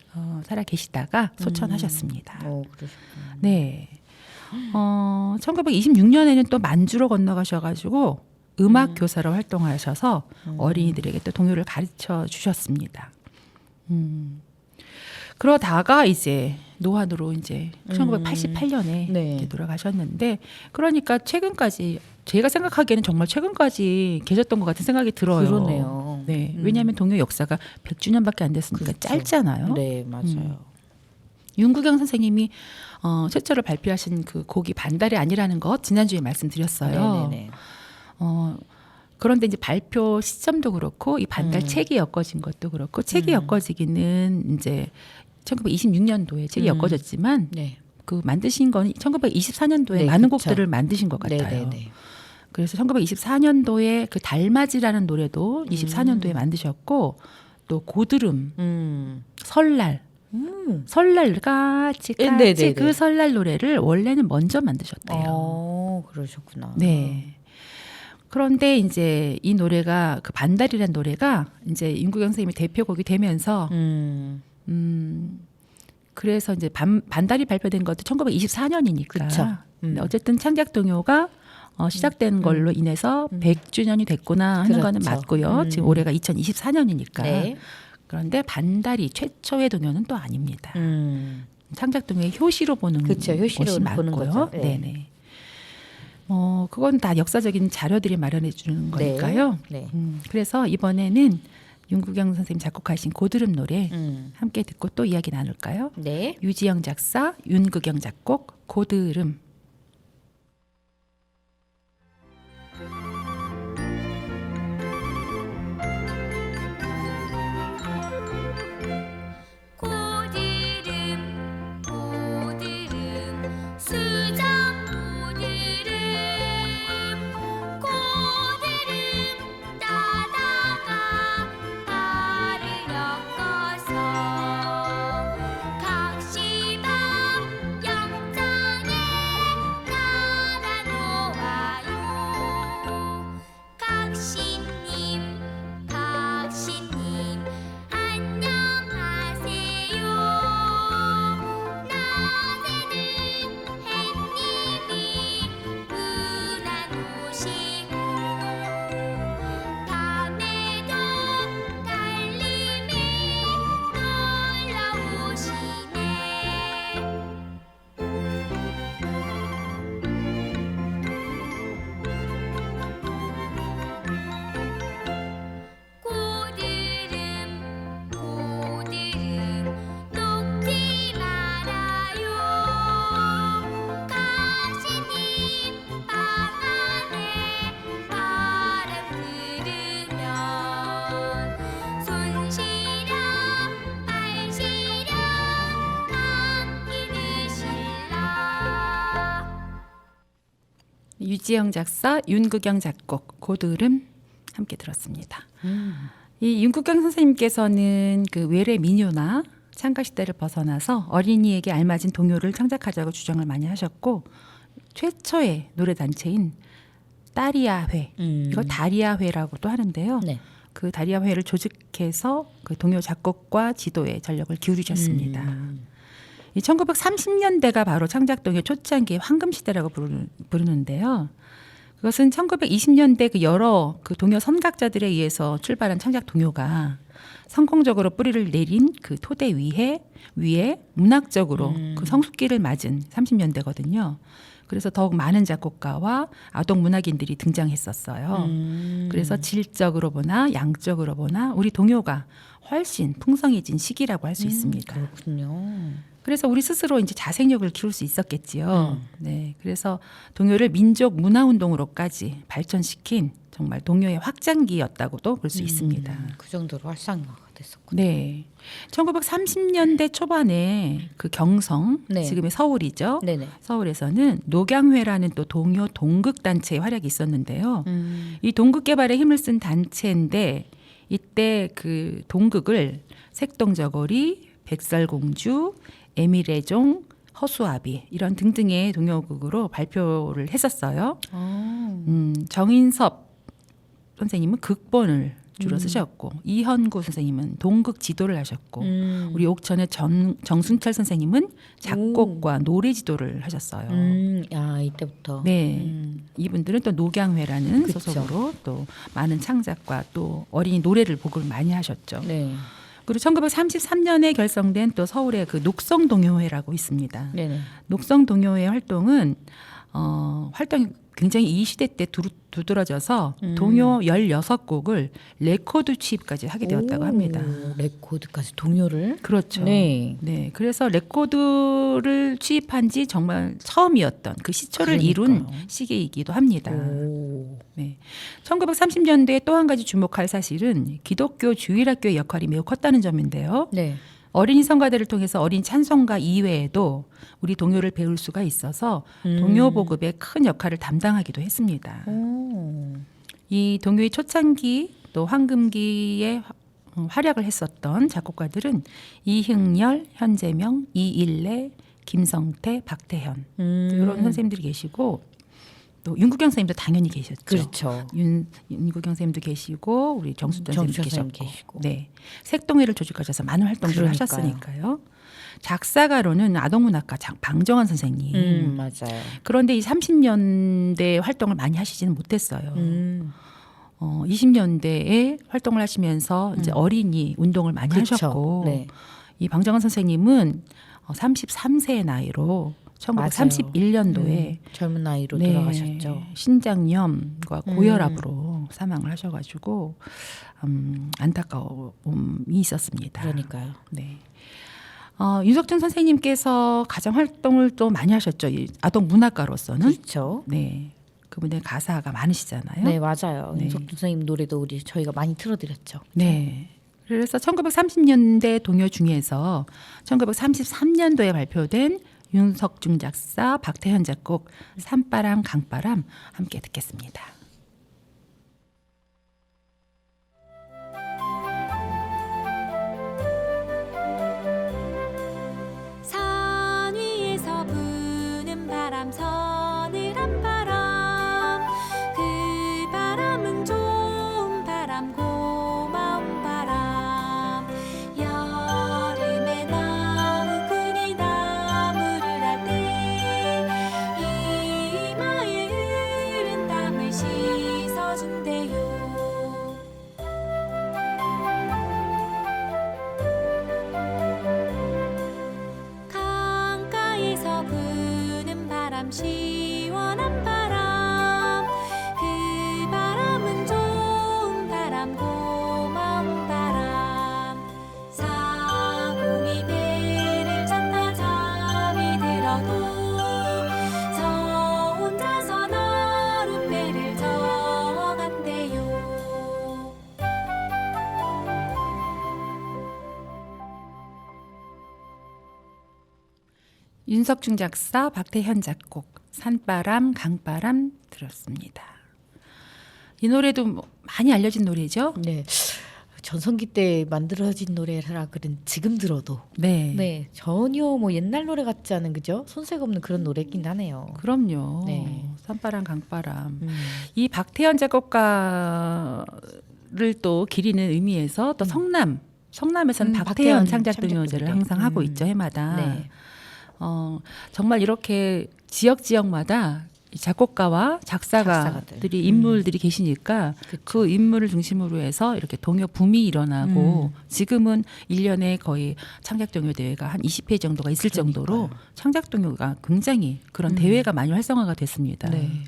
살아 계시다가 소천하셨습니다. 그러셨구나. 네. 1926년에는 또 만주로 건너가셔가지고 음악 교사로 활동하셔서 어린이들에게 또 동요를 가르쳐 주셨습니다. 그러다가 이제 노환으로 이제 1988년에 네. 이제 돌아가셨는데, 그러니까 최근까지 제가 생각하기에는 정말 최근까지 계셨던 것 같은 생각이 들어요. 그러네요. 네, 왜냐하면 동요 역사가 100주년밖에 안 됐으니까 그렇죠. 짧잖아요. 네, 맞아요. 윤구경 선생님이 최초로 발표하신 그 곡이 반달이 아니라는 것 지난주에 말씀드렸어요. 네네네. 그런데 이제 발표 시점도 그렇고 이 반달 책이 엮어진 것도 그렇고 책이 엮어지기는 이제 1926년도에 책이 엮어졌지만 네. 그 만드신 건 1924년도에 네, 많은 그쵸. 곡들을 만드신 것 같아요. 네네네. 그래서 1924년도에 그 달맞이라는 노래도 24년도에 만드셨고, 또 고드름, 설날, 설날 같이 네네네. 그 설날 노래를 원래는 먼저 만드셨대요. 그러셨구나. 네. 그런데 이제 이 노래가 그 반달이라는 노래가 이제 윤구경 선생님의 대표곡이 되면서 그래서 이제 반달이 발표된 것도 1924년이니까. 그쵸. 어쨌든 창작 동요가 시작된 걸로 인해서 100주년이 됐구나 하는 거는 그렇죠. 맞고요. 지금 올해가 2024년이니까. 네. 그런데 반달이 최초의 동요는 또 아닙니다. 창작 동요의 효시로 보는 그쵸, 효시로 것이 보는 맞고요. 거죠. 네. 네네. 그건 다 역사적인 자료들이 마련해 주는 거니까요. 네. 그래서 이번에는 윤구경 선생님 작곡하신 고드름 노래 함께 듣고 또 이야기 나눌까요? 네. 유지영 작사, 윤구경 작곡, 고드름. 고드름 고드름 수정 고드름 고드름 따다가 발을 엮어서 각시방 영장에 나다 놓아요. 각시님 각시님 안녕하세요. 낮에는 햇님이 은하노시고 밤에도 달님이 놀러오시네. 고드름 고드름 녹지 말아요. 가시님 방 안에 바람 들으면 손 시려 발 시려 안기는 신라. 유지영 작사, 윤구경 작곡, 고드름 함께 들었습니다. 이 윤구경 선생님께서는 그 외래 민요나 창가 시대를 벗어나서 어린이에게 알맞은 동요를 창작하자고 주장을 많이 하셨고 최초의 노래 단체인 딸이야회, 이거 다리야회라고도 하는데요. 네. 그 다리야회를 조직해서 그 동요 작곡과 지도에 전력을 기울이셨습니다. 이 1930년대가 바로 창작 동요 초창기의 황금 시대라고 부르는데요. 그것은 1920년대 그 여러 그 동요 선각자들에 의해서 출발한 창작 동요가 성공적으로 뿌리를 내린 그 토대 위에 문학적으로 그 성숙기를 맞은 30년대거든요. 그래서 더욱 많은 작곡가와 아동 문학인들이 등장했었어요. 그래서 질적으로 보나 양적으로 보나 우리 동요가 훨씬 풍성해진 시기라고 할 수 있습니다. 그렇군요. 그래서 우리 스스로 이제 자생력을 키울 수 있었겠지요. 네, 그래서 동요를 민족 문화 운동으로까지 발전시킨 정말 동요의 확장기였다고도 볼 수 있습니다. 그 정도로 활성화가 됐었군요. 네, 1930년대 초반에 그 경성, 네. 지금의 서울이죠. 네네. 서울에서는 녹양회라는 또 동요 동극 단체의 활약이 있었는데요. 이 동극 개발에 힘을 쓴 단체인데 이때 그 동극을 색동저고리, 백설공주, 에미레종, 허수아비 이런 등등의 동요극으로 발표를 했었어요. 정인섭 선생님은 극본을 주로 쓰셨고 이현구 선생님은 동극 지도를 하셨고 우리 옥천의 정순철 선생님은 작곡과 노래 지도를 하셨어요. 야, 이때부터. 네, 이분들은 또 녹양회라는 그쵸. 소속으로 또 많은 창작과 또 어린이 노래를 보급을 많이 하셨죠. 네. 그리고 1933년에 결성된 또 서울의 그 녹성동요회라고 있습니다. 네네. 녹성동요회 활동은 활동이 굉장히 이 시대 때 두드러져서 동요 16곡을 레코드 취입까지 하게 되었다고 합니다. 레코드까지 동요를. 그렇죠. 네. 네, 그래서 레코드를 취입한 지 정말 처음이었던 그 시초를 이룬 그러니까요. 시기이기도 합니다. 오. 네. 1930년대에 또 한 가지 주목할 사실은 기독교 주일학교의 역할이 매우 컸다는 점인데요. 네. 어린이 성가대를 통해서 어린 찬송가 이외에도 우리 동요를 배울 수가 있어서 동요 보급에 큰 역할을 담당하기도 했습니다. 오. 이 동요의 초창기 또 황금기에 활약을 했었던 작곡가들은 이흥열, 현재명, 이일래, 김성태, 박태현 이런 선생님들이 계시고 또 윤구경 선생님도 당연히 계셨죠. 그렇죠. 윤구경 선생님도 계시고 우리 정수전 정수전 선생님도 선생님 계셨고, 계시고. 네, 색동회를 조직하셔서 많은 활동들을 그러니까요. 하셨으니까요. 작사가로는 아동문학가 방정환 선생님. 맞아요. 그런데 이 30년대 활동을 많이 하시지는 못했어요. 20년대에 활동을 하시면서 이제 어린이 운동을 많이 그렇죠. 하셨고, 네. 이 방정환 선생님은 33세의 나이로 1931년도에 젊은 나이로 돌아가셨죠. 신장염과 고혈압으로 사망을 하셔가지고 안타까움이 있었습니다. 그러니까요. 네. 윤석준 선생님께서 가장 활동을 또 많이 하셨죠. 이 아동 문학가로서는. 그렇죠. 네. 그분의 가사가 많으시잖아요. 네, 맞아요. 네. 윤석준 선생님 노래도 저희가 많이 틀어드렸죠. 네. 그래서 1930년대 동요 중에서 1933년도에 발표된 윤석중 작사, 박태현 작곡, 산바람, 강바람 함께 듣겠습니다. 산 위에서 부는 바람 서늘한 바람 그 바람은 좋은 바람 고마운 바람 여름에 나무꾼이 나무를 할 때 이마에 흐른 땀을 씻어준대요. 강가에서 부는 바람 시원한 바람 그 바람은 좋은 바람 고마운 바람 사공이 배를 잤다 잠이 들어도 저 혼자서 너른 배를 저간대요. 윤석중 작사, 박태현 작곡, 산바람, 강바람 들었습니다. 이 노래도 많이 알려진 노래죠? 네. 전성기 때 만들어진 노래라 그런 지금 들어도 네. 전혀 뭐 옛날 노래 같지 않은 그죠? 손색 없는 그런 노래긴 하네요. 그럼요. 네. 산바람, 강바람. 이 박태현 작곡가를 또 기리는 의미에서 또 성남에서는 박태현 박태현 창작동요제를 창작동요제. 항상 하고 있죠, 해마다. 네. 정말 이렇게 지역마다 이 작곡가와 작사가들이 인물들이 계시니까 그쵸. 그 인물을 중심으로 해서 이렇게 동요 붐이 일어나고 지금은 1년에 거의 창작동요 대회가 한 20회 정도가 있을 정도로 창작동요가 굉장히 그런 대회가 많이 활성화가 됐습니다. 네.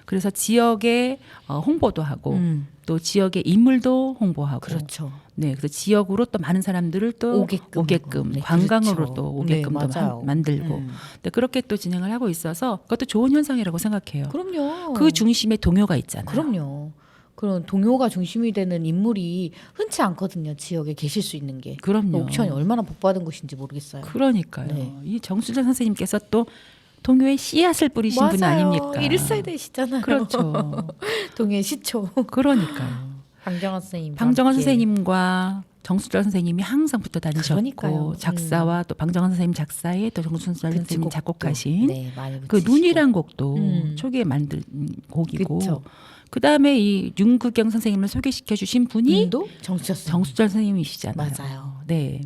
그래서 지역의 홍보도 하고 또 지역의 인물도 홍보하고 그렇죠. 네, 그래서 지역으로 또 많은 사람들을 또 오게끔 네, 관광으로 그렇죠. 또 오게끔 네, 또 맞아요. 만들고 네, 그렇게 또 진행을 하고 있어서 그것도 좋은 현상이라고 생각해요. 그럼요. 그 중심에 동요가 있잖아요. 그럼요. 그런 동요가 중심이 되는 인물이 흔치 않거든요. 지역에 계실 수 있는 게. 그럼요. 옵션이 얼마나 복받은 것인지 모르겠어요. 그러니까요. 네. 이 정수전 선생님께서 또 동요에 씨앗을 뿌리신 분 아닙니까? 1세대시잖아요. 그렇죠. 동요의 시초. 그러니까요. 방정환 선생님. 방정환 선생님과 정수철 선생님이 항상 붙어 다니셨고 그러니까요. 작사와 또 방정환 선생님 작사에 또 정수철 선생님 작곡하신 네, 많이 그 붙이시고. 눈이란 곡도 초기에 만든 곡이고 그쵸. 그다음에 이 윤구경 선생님을 소개시켜 주신 분이 눈도 정수철 정수철 선생님이시잖아요. 맞아요. 네.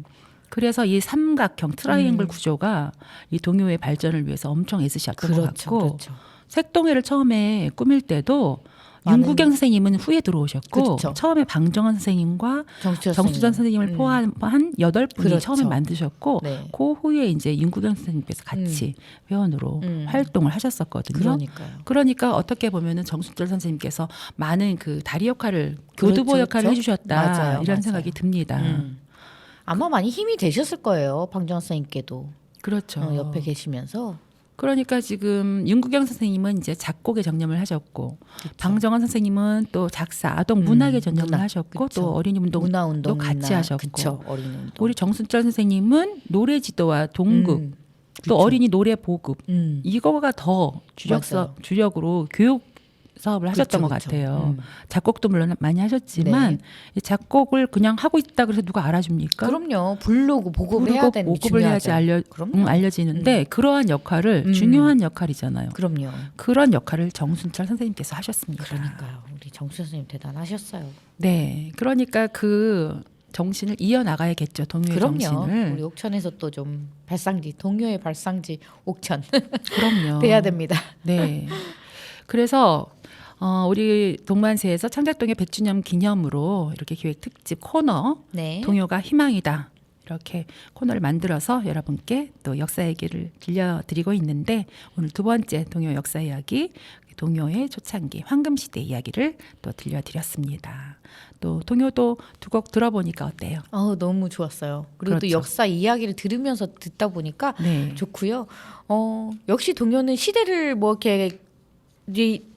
그래서 이 삼각형 트라이앵글 구조가 이 동요의 발전을 위해서 엄청 애쓰셨던 것 그렇죠. 같고 그렇죠. 색동회를 처음에 꾸밀 때도 많은- 윤구경 선생님은 후에 들어오셨고 그렇죠. 처음에 방정환 선생님과 정수철 정수전 선생님을 포함한 8분이 그렇죠. 처음에 만드셨고 네. 그 후에 이제 윤구경 선생님께서 같이 회원으로 활동을 하셨었거든요. 그러니까요. 그러니까 어떻게 보면은 정수철 선생님께서 많은 그 다리 역할을 교두보 그렇죠, 역할을 그렇죠. 해주셨다 맞아요, 이런 맞아요. 생각이 듭니다. 아마 많이 힘이 되셨을 거예요. 방정환 선생님께도. 그렇죠. 옆에 계시면서. 그러니까 지금 윤구경 선생님은 이제 작곡에 전념을 하셨고 방정환 선생님은 또 작사 아동 문학에 전념을 문학, 하셨고 그쵸. 또 어린이 운동도 같이 하셨고 그쵸, 어린이 운동. 우리 정순철 선생님은 노래 지도와 동급 또 그쵸. 어린이 노래 보급 음. 이거가 더 맞아요. 주력으로 교육 사업을 하셨던 것 그쵸. 같아요. 작곡도 물론 많이 하셨지만 네. 이 작곡을 그냥 하고 있다 그래서 누가 알아줍니까? 그럼요. 부르고 보급을 해야 되는 게 보급을 해야지 중요하죠. 그럼요. 알려지는데 그러한 역할을 중요한 역할이잖아요. 그럼요. 그런 역할을 정순철 선생님께서 하셨습니다. 그러니까요. 우리 정수 선생님 대단하셨어요. 네, 그러니까 그 정신을 이어나가야겠죠. 동요의 그럼요. 정신을. 우리 옥천에서 또 좀 발상지, 동요의 발상지 옥천 그럼요. 돼야 됩니다. 네. 그래서 우리 동만세에서 창작동요 100주년 기념으로 이렇게 기획 특집 코너 네. 동요가 희망이다. 이렇게 코너를 만들어서 여러분께 또 역사 얘기를 들려드리고 있는데 오늘 두 번째 동요 역사 이야기, 동요의 초창기 황금시대 이야기를 또 들려드렸습니다. 또 동요도 두 곡 들어보니까 어때요? 너무 좋았어요. 그리고 또 그렇죠. 역사 이야기를 들으면서 듣다 보니까 네. 좋고요. 역시 동요는 시대를 뭐 이렇게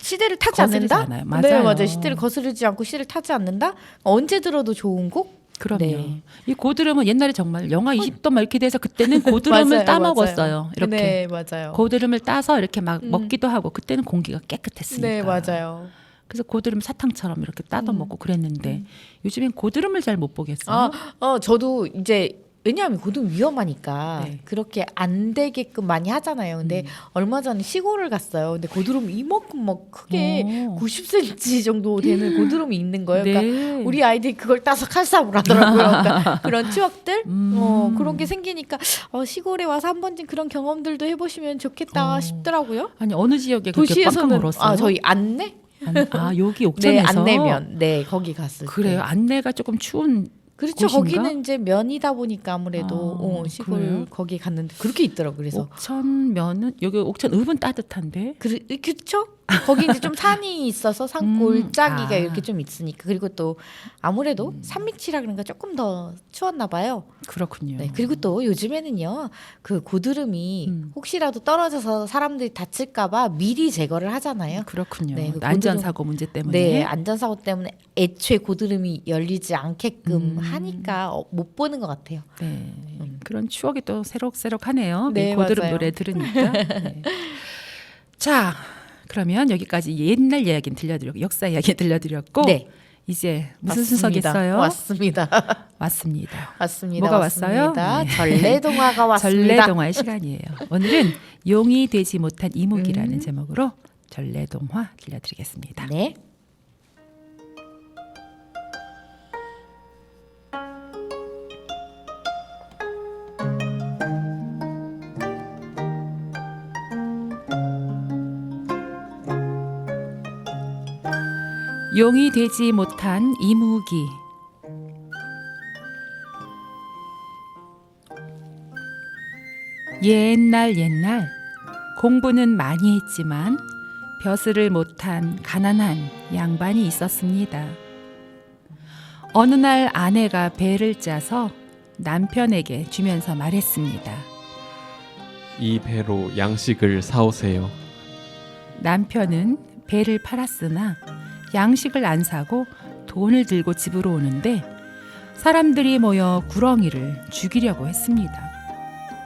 시대를 타지 거스르지 않는다. 않아요. 네, 맞아요. 맞아요. 시대를 거스르지 않고 시대를 타지 않는다. 언제 들어도 좋은 곡. 그럼요. 네. 이 고드름은 옛날에 정말 영하 20도 막 이렇게 돼서 그때는 고드름을 맞아요, 따먹었어요. 맞아요. 이렇게 네, 맞아요. 고드름을 따서 이렇게 막 먹기도 하고 그때는 공기가 깨끗했으니까. 네, 맞아요. 그래서 고드름 사탕처럼 이렇게 따도 먹고 그랬는데 요즘엔 고드름을 잘 못 보겠어요. 저도 이제 왜냐하면 고등 위험하니까 네. 그렇게 안 되게끔 많이 하잖아요. 근데 얼마 전에 시골을 갔어요. 근데 고드름 이만큼 막 크게 오. 90cm 정도 되는 고드름이 있는 거예요. 그러니까 네. 우리 아이들이 그걸 따서 칼싸움을 하더라고요. 그러니까 그런 추억들, 그런 게 생기니까 시골에 와서 한 번쯤 그런 경험들도 해보시면 좋겠다 싶더라고요. 아니 어느 지역에 그렇게 꽉꽉 도시에서는 물었어요? 저희 안내, 여기 네, 옥천에서 안내면, 네, 거기 갔을 때. 그래요. 안내가 조금 추운 그렇죠. 곳인가? 거기는 이제 면이다 보니까 아무래도 시골 그래요? 거기 갔는데 그렇게 있더라고요. 그래서 옥천면은 여기 옥천읍은 따뜻한데 그렇죠. 거기 이제 좀 산이 있어서 산 골짜기가 아. 이렇게 좀 있으니까 그리고 또 아무래도 산밑이라 그런가 조금 더 추웠나 봐요. 그렇군요. 네. 그리고 또 요즘에는요 그 고드름이 혹시라도 떨어져서 사람들이 다칠까봐 미리 제거를 하잖아요. 그렇군요. 네, 그 안전사고 문제 때문에. 네, 안전사고 때문에 애초에 고드름이 열리지 않게끔 하니까 못 보는 것 같아요. 네. 그런 추억이 또 새록새록하네요. 네, 고드름 맞아요. 노래 들으니까. 네. 자, 그러면 여기까지 옛날 이야기는 들려드렸고 역사 이야기 들려드렸고 네. 이제 무슨 왔습니다. 순서겠어요? 왔습니다. 왔습니다. 왔습니다. 뭐가 왔습니다. 왔어요? 네. 전래동화가 왔습니다. 전래동화의 시간이에요. 오늘은 용이 되지 못한 이무기라는 제목으로 전래동화 들려드리겠습니다. 네. 용이 되지 못한 이무기. 옛날 공부는 많이 했지만 벼슬을 못한 가난한 양반이 있었습니다. 어느 날 아내가 배를 짜서 남편에게 주면서 말했습니다. 이 배로 양식을 사오세요. 남편은 배를 팔았으나 양식을 안 사고 돈을 들고 집으로 오는데 사람들이 모여 구렁이를 죽이려고 했습니다.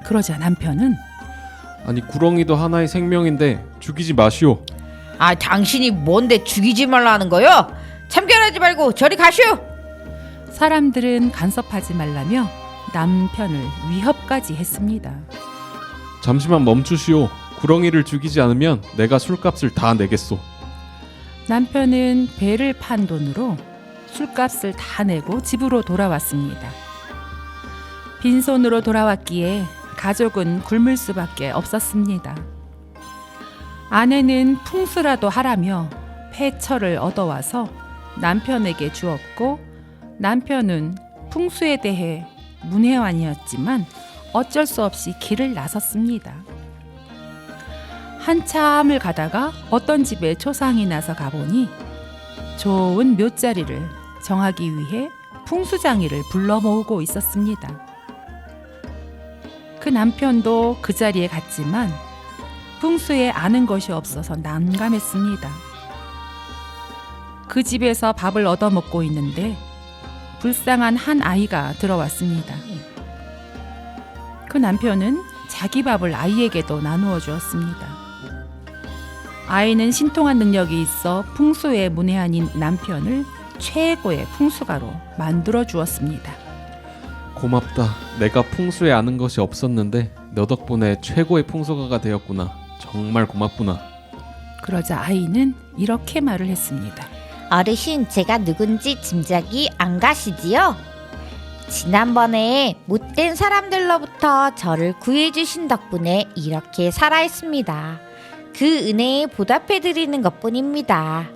그러자 남편은 아니 구렁이도 하나의 생명인데 죽이지 마시오. 당신이 뭔데 죽이지 말라는 거요? 참견하지 말고 저리 가시오. 사람들은 간섭하지 말라며 남편을 위협까지 했습니다. 잠시만 멈추시오. 구렁이를 죽이지 않으면 내가 술값을 다 내겠소. 남편은 배를 판 돈으로 술값을 다 내고 집으로 돌아왔습니다. 빈손으로 돌아왔기에 가족은 굶을 수밖에 없었습니다. 아내는 풍수라도 하라며 패처를 얻어와서 남편에게 주었고 남편은 풍수에 대해 문외한이었지만 어쩔 수 없이 길을 나섰습니다. 한참을 가다가 어떤 집에 초상이 나서 가보니 좋은 묘자리를 정하기 위해 풍수장이를 불러 모으고 있었습니다. 그 남편도 그 자리에 갔지만 풍수에 아는 것이 없어서 난감했습니다. 그 집에서 밥을 얻어먹고 있는데 불쌍한 한 아이가 들어왔습니다. 그 남편은 자기 밥을 아이에게도 나누어 주었습니다. 아이는 신통한 능력이 있어 풍수의 문외한인 남편을 최고의 풍수가로 만들어 주었습니다. 고맙다. 내가 풍수에 아는 것이 없었는데 너 덕분에 최고의 풍수가가 되었구나. 정말 고맙구나. 그러자 아이는 이렇게 말을 했습니다. 어르신, 제가 누군지 짐작이 안 가시지요? 지난번에 못된 사람들로부터 저를 구해주신 덕분에 이렇게 살아있습니다. 그 은혜에 보답해드리는 것뿐입니다.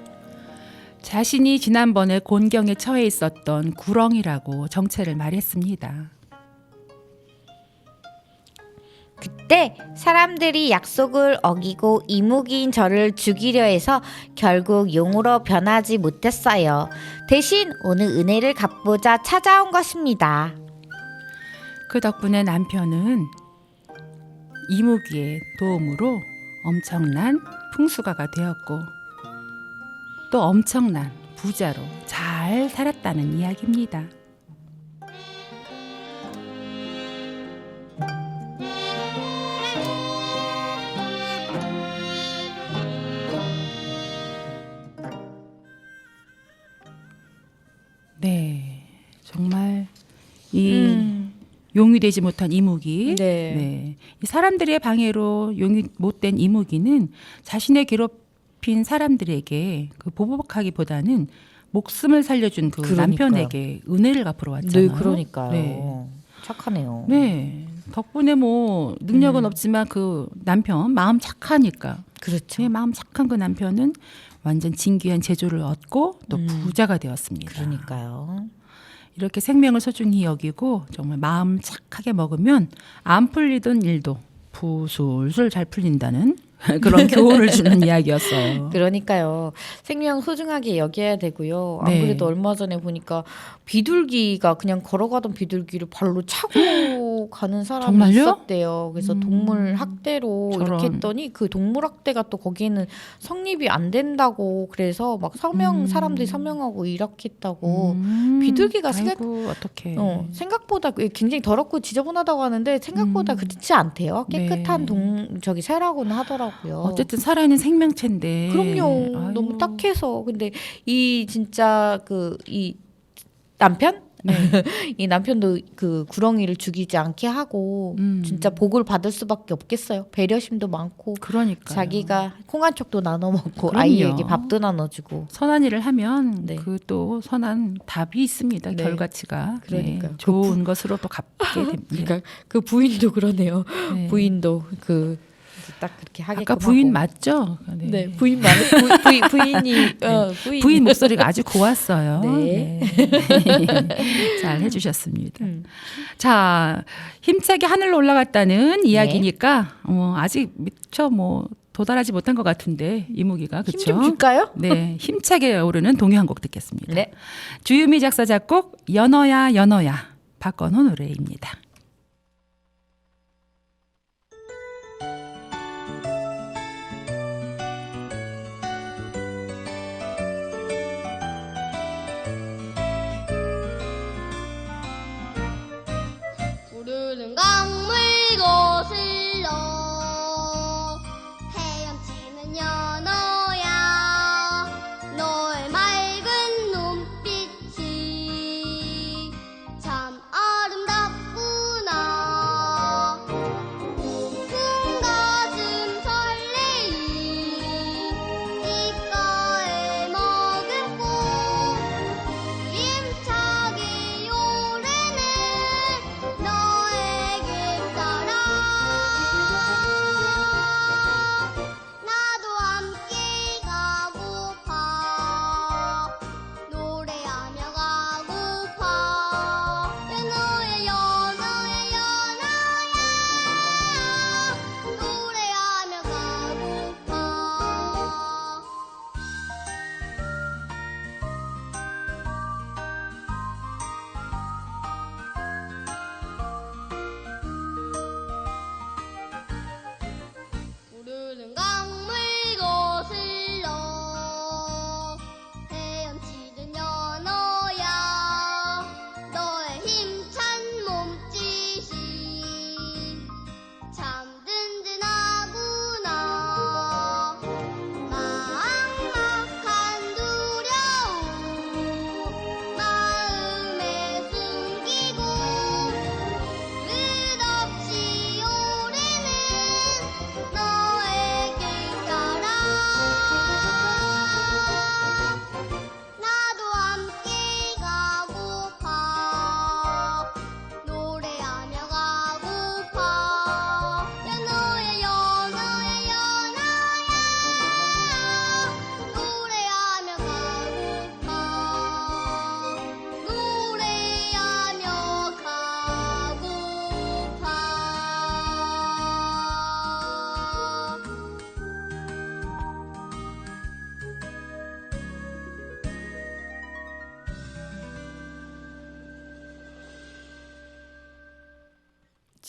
자신이 지난번에 곤경에 처해 있었던 구렁이라고 정체를 말했습니다. 그때 사람들이 약속을 어기고 이무기인 저를 죽이려 해서 결국 용으로 변하지 못했어요. 대신 오늘 은혜를 갚고자 찾아온 것입니다. 그 덕분에 남편은 이무기의 도움으로 엄청난 풍수가가 되었고 또 엄청난 부자로 잘 살았다는 이야기입니다. 네, 정말 이 용이 되지 못한 이무기. 네. 이 사람들의 방해로 용이 못된 이무기는 자신의 괴롭힌 사람들에게 그 보복하기보다는 목숨을 살려준 그 그러니까요. 남편에게 은혜를 갚으러 왔잖아요. 네, 그러니까요. 네. 착하네요. 네. 덕분에 뭐 능력은 없지만 그 남편 마음 착하니까. 그렇죠. 제 마음 착한 그 남편은 완전 진귀한 재주를 얻고 또 부자가 되었습니다. 그러니까요. 이렇게 생명을 소중히 여기고 정말 마음 착하게 먹으면 안 풀리던 일도 부술술 잘 풀린다는 그런 교훈을 주는 이야기였어요. 그러니까요. 생명 소중하게 여겨야 되고요. 안 네. 그래도 얼마 전에 보니까 비둘기가 그냥 걸어가던 비둘기를 발로 차고 가는 사람이 정말요? 있었대요. 그래서 동물 학대로 저런. 이렇게 했더니 그 동물 학대가 또 거기에는 성립이 안 된다고 그래서 막 사람들이 서명하고 이렇게 했다고. 비둘기가 아이고 어떡해. 생각보다 굉장히 더럽고 지저분하다고 하는데 생각보다 그렇지 않대요. 깨끗한 네. 저기 새라고는 하더라고요. 어쨌든 살아있는 생명체인데. 그럼요. 아유. 너무 딱해서. 근데 이 진짜 이 남편? 네. 이 남편도 그 구렁이를 죽이지 않게 하고 진짜 복을 받을 수밖에 없겠어요. 배려심도 많고 그러니까 자기가 콩 한 쪽도 나눠 먹고 그럼요. 아이에게 밥도 나눠주고. 선한 일을 하면 네. 그 또 선한 답이 있습니다. 네. 결과치가. 그러니까요. 네. 좋은 것으로 또 갚게 됩니다. 그러니까 그 부인도 그러네요. 네. 부인도 딱 그렇게 하게끔 아까 부인 하고. 맞죠? 네, 부인이 부인 목소리가 아주 고왔어요. 네. 네. 잘 해주셨습니다. 자, 힘차게 하늘로 올라갔다는 이야기니까 아직 미처 도달하지 못한 것 같은데 이무기가 힘 그렇죠? 좀 줄까요? 네, 힘차게 오르는 동요 한 곡 듣겠습니다. 네. 주유미 작사 작곡 연어야 연어야 박건호 노래입니다. 부르는 강물 거슬러 헤엄치는 연어야 너의 맑은 눈빛이 참 아름답구나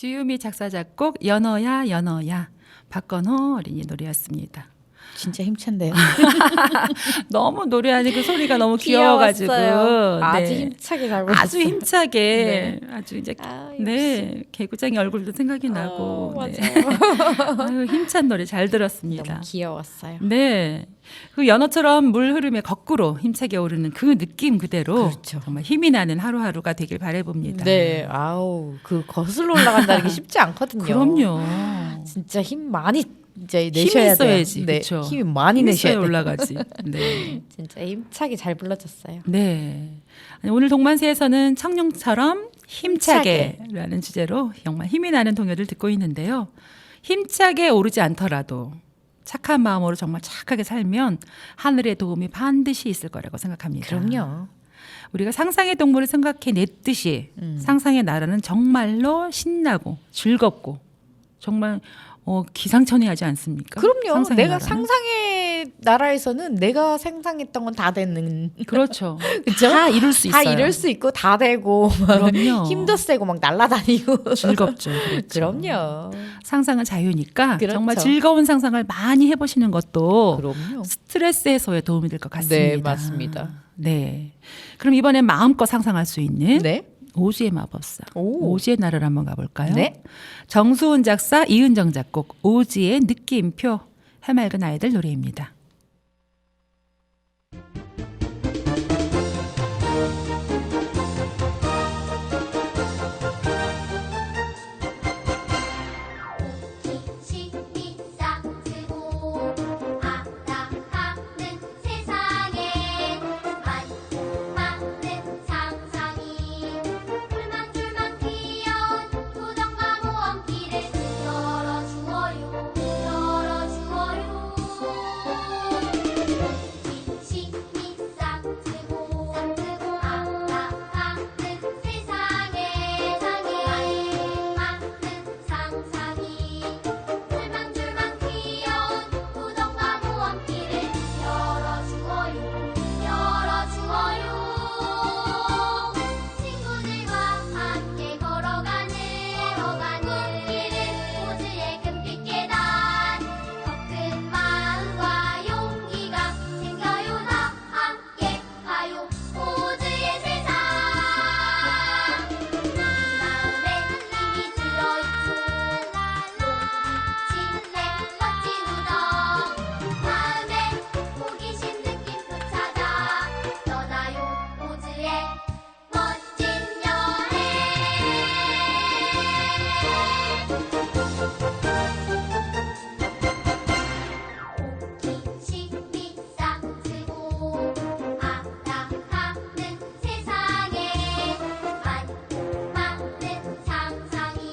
주유미 작사 작곡 연어야 연어야 박건호 어린이 노래였습니다. 진짜 힘찬데요. 너무 노래하는 그 소리가 너무 귀여워가지고 아주 네. 힘차게 잘 불렀어요. 아주 힘차게 아주 이제 아, 네 개구장이 얼굴도 생각이 나고 맞아요. 네. 아유, 힘찬 노래 잘 들었습니다. 너무 귀여웠어요. 네, 그 연어처럼 물 흐름에 거꾸로 힘차게 오르는 그 느낌 그대로 그렇죠. 정말 힘이 나는 하루하루가 되길 바라봅니다. 네, 아우 그 거슬러 올라간다는 게 쉽지 않거든요. 그럼요. 진짜 힘 많이 이제 힘이 내셔야 돼요. 있어야지, 네, 그렇죠. 힘이 많이 내셔야 돼요. 올라가지. 네. 진짜 힘차게 잘 불러줬어요. 네. 아니, 오늘 동만세에서는 청룡처럼 힘차게라는 주제로 정말 힘이 나는 동요를 듣고 있는데요. 힘차게 오르지 않더라도 착한 마음으로 정말 착하게 살면 하늘의 도움이 반드시 있을 거라고 생각합니다. 그럼요. 우리가 상상의 동물을 생각해 냈듯이 상상의 나라는 정말로 신나고 즐겁고 정말 기상천외하지 않습니까? 그럼요. 상상의 내가 나라는? 상상의 나라에서는 내가 상상했던 건 다 되는. 그렇죠. 그죠? 다 이룰 수 다 있어요. 이룰 수 있고 다 되고 그럼요. 힘도 세고 막 날아다니고. 즐겁죠. 그렇죠. 그럼요. 상상은 자유니까 그렇죠. 정말 즐거운 상상을 많이 해보시는 것도 그럼요. 스트레스 해소에 도움이 될 것 같습니다. 네, 맞습니다. 네. 그럼 이번엔 마음껏 상상할 수 있는 네. 오지의 마법사, 오. 오지의 나라를 한번 가볼까요? 네. 정수훈 작사, 이은정 작곡, 오지의 느낌표, 해맑은 아이들 노래입니다. 힘이 싹트고 아따하는 세상에 많은 상상이 불만줄만 귀여운 도전과 모험길을 열어주어요 열어주어요 힘이 싹트고 아따하는 세상에 많은 상상이 불만줄만 귀여운 도전과 모험길을 열어주어요 열어주어요 친구들과 함께 걸어가는 길은 오즈의 금빛 계단 더 큰 마음과 용기가 생겨요 다 함께 가요 오즈의 세상 마음에 힘이 들어있는 진내 멋진 우정 마음에 호기심 느낌표 찾아 떠나요 오즈의 멋진 여행 호기심이 싹트고 아따하는 세상에 많은 상상이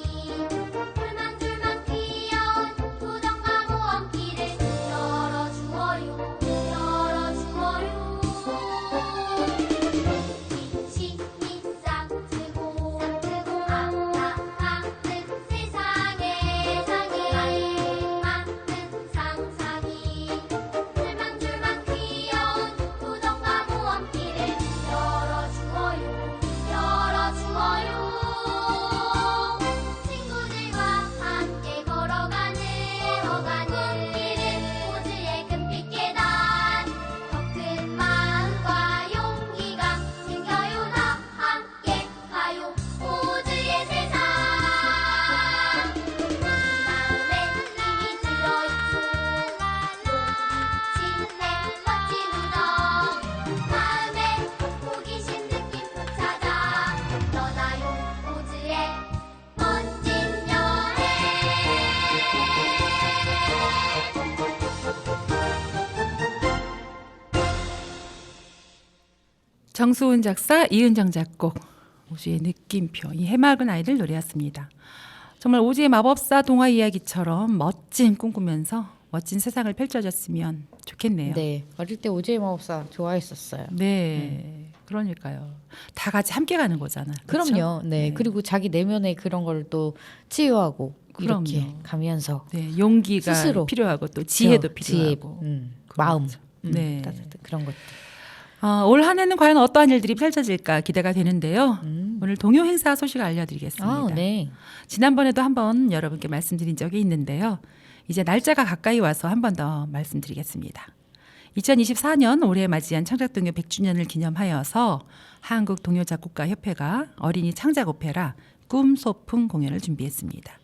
불만줄만 귀여운 도전과 모험길을 열어주어요 열어주어요 힘이 싹트고 아따하는 세상에 많은 상상이 불만줄만 귀여운 도전과 모험길을 열어주어요 열어주어요 친구들과 함께 걸어가는 길은 오즈의 금빛 계단 더 큰 마음과 용기가 생겨요 다 함께 가요 오즈의 세상 마음에 힘이 들어있는 진내 멋진 우정 마음에 호기심 느낌표 찾아 떠나요 오즈의 멋진 여행 정수훈 작사, 이은정 작곡, 오지의 느낌표, 이 해맑은 아이들 노래였습니다. 정말 오지의 마법사 동화 이야기처럼 멋진 꿈꾸면서 멋진 세상을 펼쳐졌으면 좋겠네요. 네. 어릴 때 오즈의 마법사 좋아했었어요. 네, 그러니까요. 다 같이 함께 가는 거잖아요. 그렇죠? 그럼요. 네. 그리고 자기 내면의 그런 걸 또 치유하고 이렇게 그럼요. 가면서 네, 용기가 스스로. 필요하고 또 지혜도 지혜, 필요하고 마음, 네. 따뜻한 그런 것들. 올 한 해는 과연 어떠한 일들이 펼쳐질까 기대가 되는데요. 오늘 동요 행사 소식을 알려드리겠습니다. 아, 네. 지난번에도 한번 여러분께 말씀드린 적이 있는데요. 이제 날짜가 가까이 와서 한 번 더 말씀드리겠습니다. 2024년 올해 맞이한 창작동요 100주년을 기념하여서 한국동요작곡가협회가 어린이 창작오페라 꿈소풍 공연을 준비했습니다.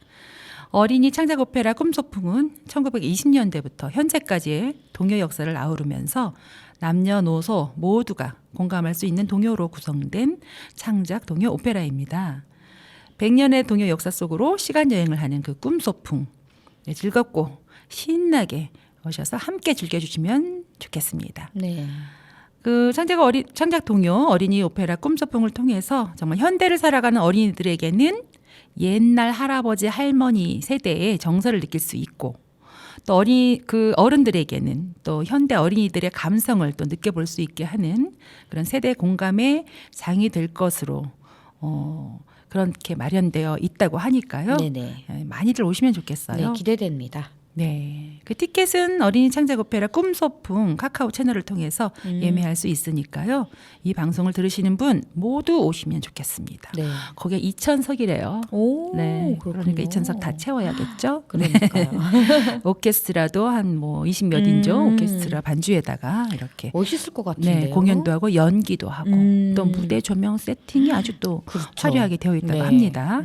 어린이 창작오페라 꿈소풍은 1920년대부터 현재까지의 동요 역사를 아우르면서 남녀노소 모두가 공감할 수 있는 동요로 구성된 창작 동요 오페라입니다. 100년의 동요 역사 속으로 시간 여행을 하는 그 꿈소풍, 즐겁고 신나게 오셔서 함께 즐겨주시면 좋겠습니다. 네. 그 창작 동요 어린이 오페라 꿈소풍을 통해서 정말 현대를 살아가는 어린이들에게는 옛날 할아버지 할머니 세대의 정서를 느낄 수 있고 또 어른들에게는 또 현대 어린이들의 감성을 또 느껴볼 수 있게 하는 그런 세대 공감의 장이 될 것으로 그렇게 마련되어 있다고 하니까요. 네네. 많이들 오시면 좋겠어요. 네, 기대됩니다. 네, 그 티켓은 어린이 창작 오페라 꿈소풍 카카오 채널을 통해서 예매할 수 있으니까요. 이 방송을 들으시는 분 모두 오시면 좋겠습니다. 네. 거기에 2,000석이래요. 오, 네, 그렇군요. 그러니까 2,000석 다 채워야겠죠. 그러니까요. 오케스트라도 한 뭐 20몇 인조 오케스트라 반주에다가 이렇게 멋있을 것 같은데요. 네, 공연도 하고 연기도 하고 또 무대 조명 세팅이 아주 또 그렇죠. 화려하게 되어 있다고 네. 합니다.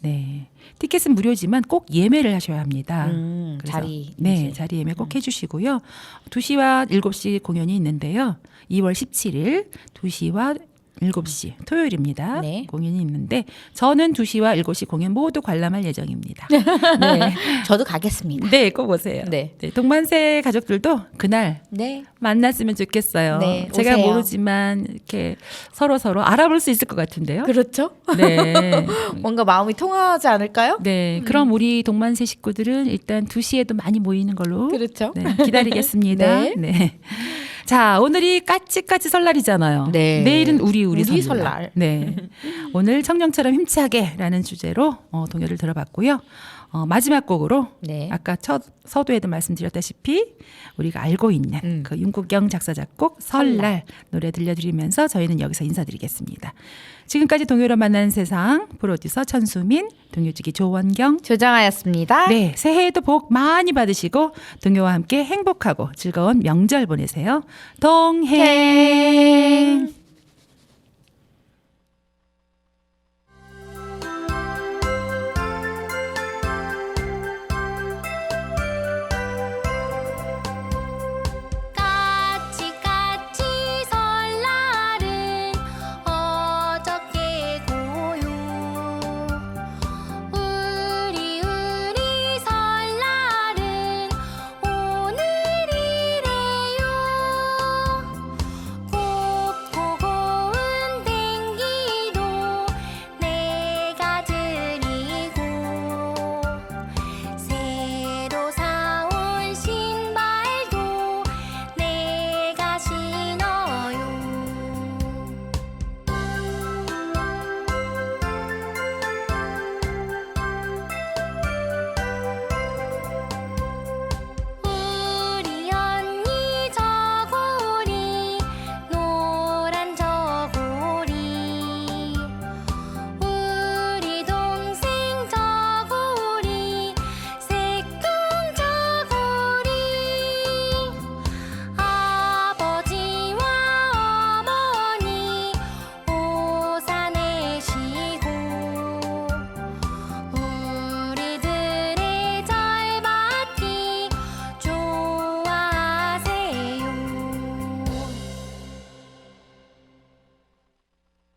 네. 티켓은 무료지만 꼭 예매를 하셔야 합니다. 그래서 자리. 네, 이제. 자리 예매 꼭 해주시고요. 2시와 7시 공연이 있는데요. 2월 17일 2시와 7시 토요일입니다. 네. 공연이 있는데 저는 2시와 7시 공연 모두 관람할 예정입니다. 네, 저도 가겠습니다. 네, 꼭 오세요. 네. 네, 동반세 가족들도 그날 네. 만났으면 좋겠어요. 네, 제가 오세요. 모르지만 이렇게 서로 알아볼 수 있을 것 같은데요. 그렇죠. 네. 뭔가 마음이 통하지 않을까요? 네, 그럼 우리 동만세 식구들은 일단 2시에도 많이 모이는 걸로 그렇죠. 네, 기다리겠습니다. 네. 네. 자, 오늘이 까치까치 설날이잖아요. 네. 내일은 우리 설날. 설날. 네. 오늘 청년처럼 힘차게라는 주제로 동요를 들어봤고요. 마지막 곡으로 네. 아까 첫 서두에도 말씀드렸다시피 우리가 알고 있는 그 윤국영 작사 작곡 설날 노래 들려드리면서 저희는 여기서 인사드리겠습니다. 지금까지 동요로 만나는 세상 프로듀서 천수민, 동요주기 조원경. 조정아였습니다. 네, 새해에도 복 많이 받으시고 동요와 함께 행복하고 즐거운 명절 보내세요. 동행.